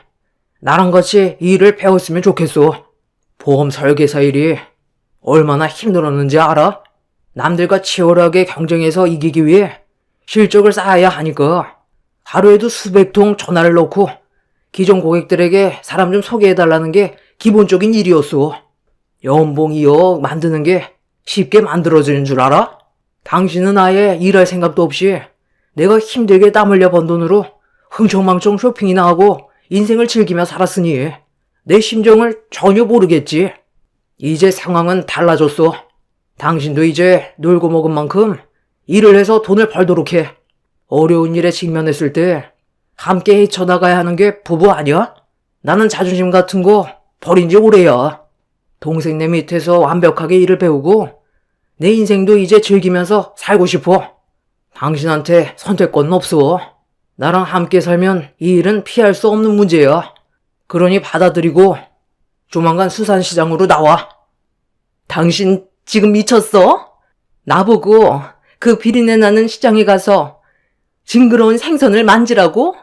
나랑 같이 이 일을 배웠으면 좋겠어. 보험 설계사 일이 얼마나 힘들었는지 알아? 남들과 치열하게 경쟁해서 이기기 위해 실적을 쌓아야 하니까 하루에도 수백 통 전화를 넣고 기존 고객들에게 사람 좀 소개해달라는 게 기본적인 일이었어. 연봉 2억 만드는 게 쉽게 만들어지는 줄 알아? 당신은 아예 일할 생각도 없이 내가 힘들게 땀 흘려 번 돈으로 흥청망청 쇼핑이나 하고 인생을 즐기며 살았으니 내 심정을 전혀 모르겠지. 이제 상황은 달라졌어. 당신도 이제 놀고 먹은 만큼 일을 해서 돈을 벌도록 해. 어려운 일에 직면했을 때 함께 헤쳐나가야 하는 게 부부 아니야? 나는 자존심 같은 거 버린 지 오래야. 동생네 밑에서 완벽하게 일을 배우고 내 인생도 이제 즐기면서 살고 싶어. 당신한테 선택권은 없어. 나랑 함께 살면 이 일은 피할 수 없는 문제야. 그러니 받아들이고 조만간 수산시장으로 나와. 당신 지금 미쳤어? 나보고 그 비린내 나는 시장에 가서 징그러운 생선을 만지라고?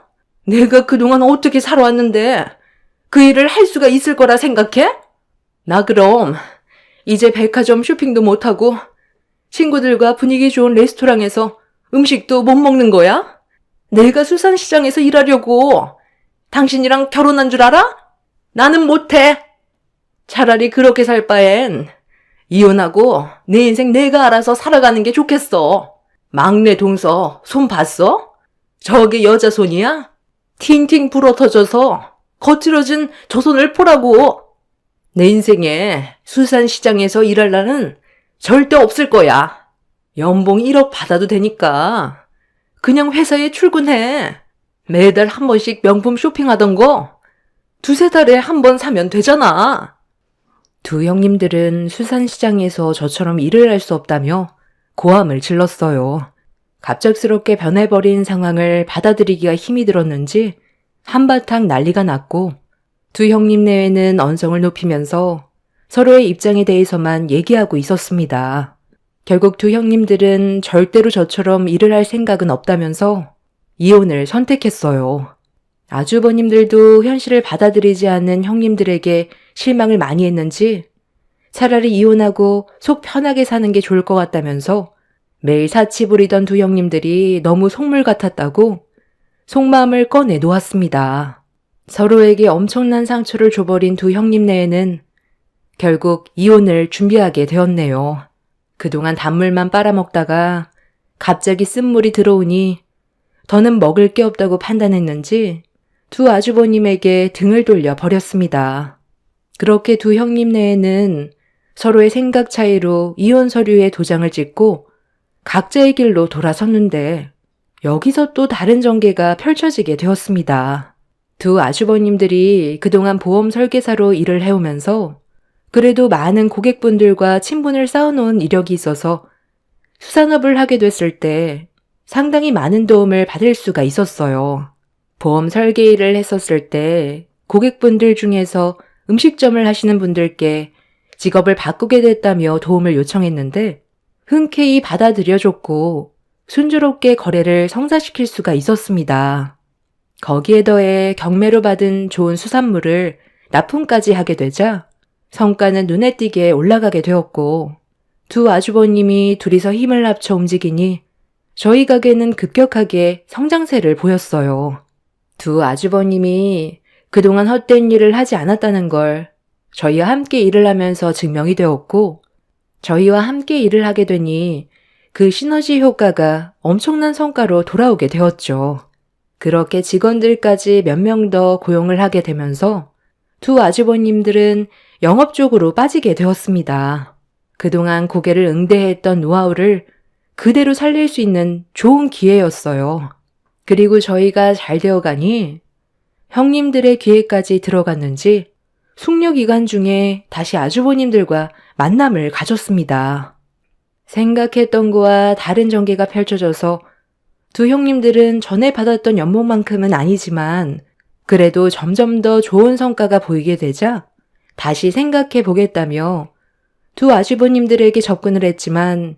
내가 그동안 어떻게 살아왔는데 그 일을 할 수가 있을 거라 생각해? 나 그럼 이제 백화점 쇼핑도 못하고 친구들과 분위기 좋은 레스토랑에서 음식도 못 먹는 거야? 내가 수산시장에서 일하려고 당신이랑 결혼한 줄 알아? 나는 못해. 차라리 그렇게 살 바엔 이혼하고 내 인생 내가 알아서 살아가는 게 좋겠어. 막내 동서 손 봤어? 저게 여자 손이야? 팅팅 불어터져서 거칠어진 저 손을 보라고. 내 인생에 수산시장에서 일할 날은 절대 없을 거야. 연봉 1억 받아도 되니까 그냥 회사에 출근해. 매달 한 번씩 명품 쇼핑하던 거 두세 달에 한 번 사면 되잖아. 두 형님들은 수산시장에서 저처럼 일을 할 수 없다며 고함을 질렀어요. 갑작스럽게 변해버린 상황을 받아들이기가 힘이 들었는지 한바탕 난리가 났고 두 형님 내외는 언성을 높이면서 서로의 입장에 대해서만 얘기하고 있었습니다. 결국 두 형님들은 절대로 저처럼 일을 할 생각은 없다면서 이혼을 선택했어요. 아주버님들도 현실을 받아들이지 않는 형님들에게 실망을 많이 했는지 차라리 이혼하고 속 편하게 사는 게 좋을 것 같다면서 매일 사치 부리던 두 형님들이 너무 속물 같았다고 속마음을 꺼내 놓았습니다. 서로에게 엄청난 상처를 줘버린 두 형님 내에는 결국 이혼을 준비하게 되었네요. 그동안 단물만 빨아먹다가 갑자기 쓴물이 들어오니 더는 먹을 게 없다고 판단했는지 두 아주버님에게 등을 돌려 버렸습니다. 그렇게 두 형님 내에는 서로의 생각 차이로 이혼 서류에 도장을 찍고 각자의 길로 돌아섰는데 여기서 또 다른 전개가 펼쳐지게 되었습니다. 두 아주버님들이 그동안 보험 설계사로 일을 해오면서 그래도 많은 고객분들과 친분을 쌓아놓은 이력이 있어서 수산업을 하게 됐을 때 상당히 많은 도움을 받을 수가 있었어요. 보험 설계 일을 했었을 때 고객분들 중에서 음식점을 하시는 분들께 직업을 바꾸게 됐다며 도움을 요청했는데 흔쾌히 받아들여줬고 순조롭게 거래를 성사시킬 수가 있었습니다. 거기에 더해 경매로 받은 좋은 수산물을 납품까지 하게 되자 성과는 눈에 띄게 올라가게 되었고 두 아주버님이 둘이서 힘을 합쳐 움직이니 저희 가게는 급격하게 성장세를 보였어요. 두 아주버님이 그동안 헛된 일을 하지 않았다는 걸 저희와 함께 일을 하면서 증명이 되었고 저희와 함께 일을 하게 되니 그 시너지 효과가 엄청난 성과로 돌아오게 되었죠. 그렇게 직원들까지 몇 명 더 고용을 하게 되면서 두 아주버님들은 영업 쪽으로 빠지게 되었습니다. 그동안 고객을 응대했던 노하우를 그대로 살릴 수 있는 좋은 기회였어요. 그리고 저희가 잘 되어가니 형님들의 기회까지 들어갔는지 숙려 기간 중에 다시 아주버님들과 만남을 가졌습니다. 생각했던 거와 다른 전개가 펼쳐져서 두 형님들은 전에 받았던 연봉만큼은 아니지만 그래도 점점 더 좋은 성과가 보이게 되자 다시 생각해 보겠다며 두 아주버님들에게 접근을 했지만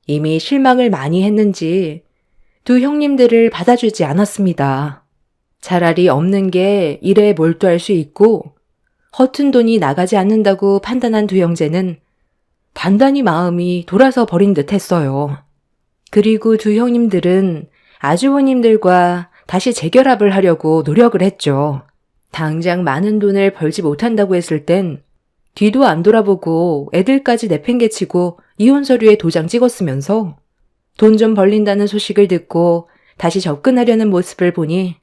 이미 실망을 많이 했는지 두 형님들을 받아주지 않았습니다. 차라리 없는 게 일에 몰두할 수 있고 허튼 돈이 나가지 않는다고 판단한 두 형제는 단단히 마음이 돌아서 버린 듯 했어요. 그리고 두 형님들은 아주버님들과 다시 재결합을 하려고 노력을 했죠. 당장 많은 돈을 벌지 못한다고 했을 땐 뒤도 안 돌아보고 애들까지 내팽개치고 이혼 서류에 도장 찍었으면서 돈 좀 벌린다는 소식을 듣고 다시 접근하려는 모습을 보니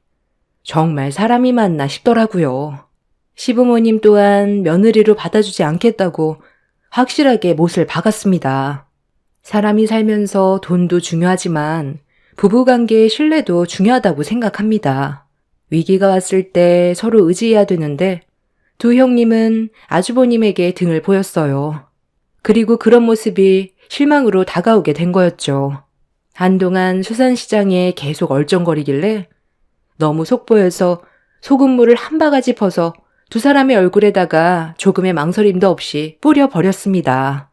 정말 사람이 맞나 싶더라고요. 시부모님 또한 며느리로 받아주지 않겠다고 확실하게 못을 박았습니다. 사람이 살면서 돈도 중요하지만 부부관계의 신뢰도 중요하다고 생각합니다. 위기가 왔을 때 서로 의지해야 되는데 두 형님은 아주버님에게 등을 보였어요. 그리고 그런 모습이 실망으로 다가오게 된 거였죠. 한동안 수산시장에 계속 얼쩡거리길래 너무 속보여서 소금물을 한 바가지 퍼서 두 사람의 얼굴에다가 조금의 망설임도 없이 뿌려버렸습니다.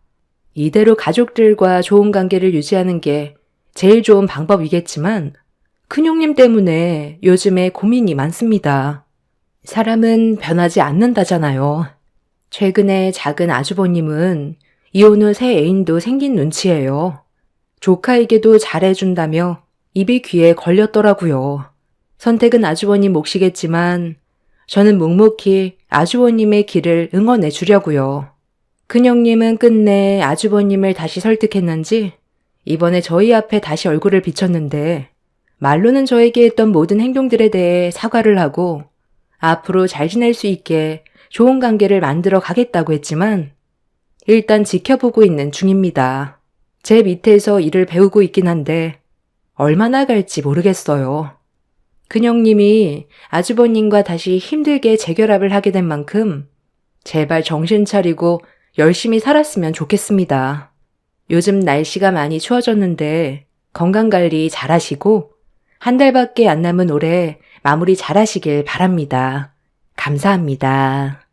이대로 가족들과 좋은 관계를 유지하는 게 제일 좋은 방법이겠지만 큰형님 때문에 요즘에 고민이 많습니다. 사람은 변하지 않는다잖아요. 최근에 작은 아주버님은 이혼 후 새 애인도 생긴 눈치예요. 조카에게도 잘해준다며 입이 귀에 걸렸더라고요. 선택은 아주버님 몫이겠지만 저는 묵묵히 아주버님의 길을 응원해 주려고요. 큰형님은 끝내 아주버님을 다시 설득했는지 이번에 저희 앞에 다시 얼굴을 비쳤는데 말로는 저에게 했던 모든 행동들에 대해 사과를 하고 앞으로 잘 지낼 수 있게 좋은 관계를 만들어 가겠다고 했지만 일단 지켜보고 있는 중입니다. 제 밑에서 일을 배우고 있긴 한데 얼마나 갈지 모르겠어요. 큰형님이 아주버님과 다시 힘들게 재결합을 하게 된 만큼 제발 정신 차리고 열심히 살았으면 좋겠습니다. 요즘 날씨가 많이 추워졌는데 건강관리 잘하시고 한 달밖에 안 남은 올해 마무리 잘하시길 바랍니다. 감사합니다.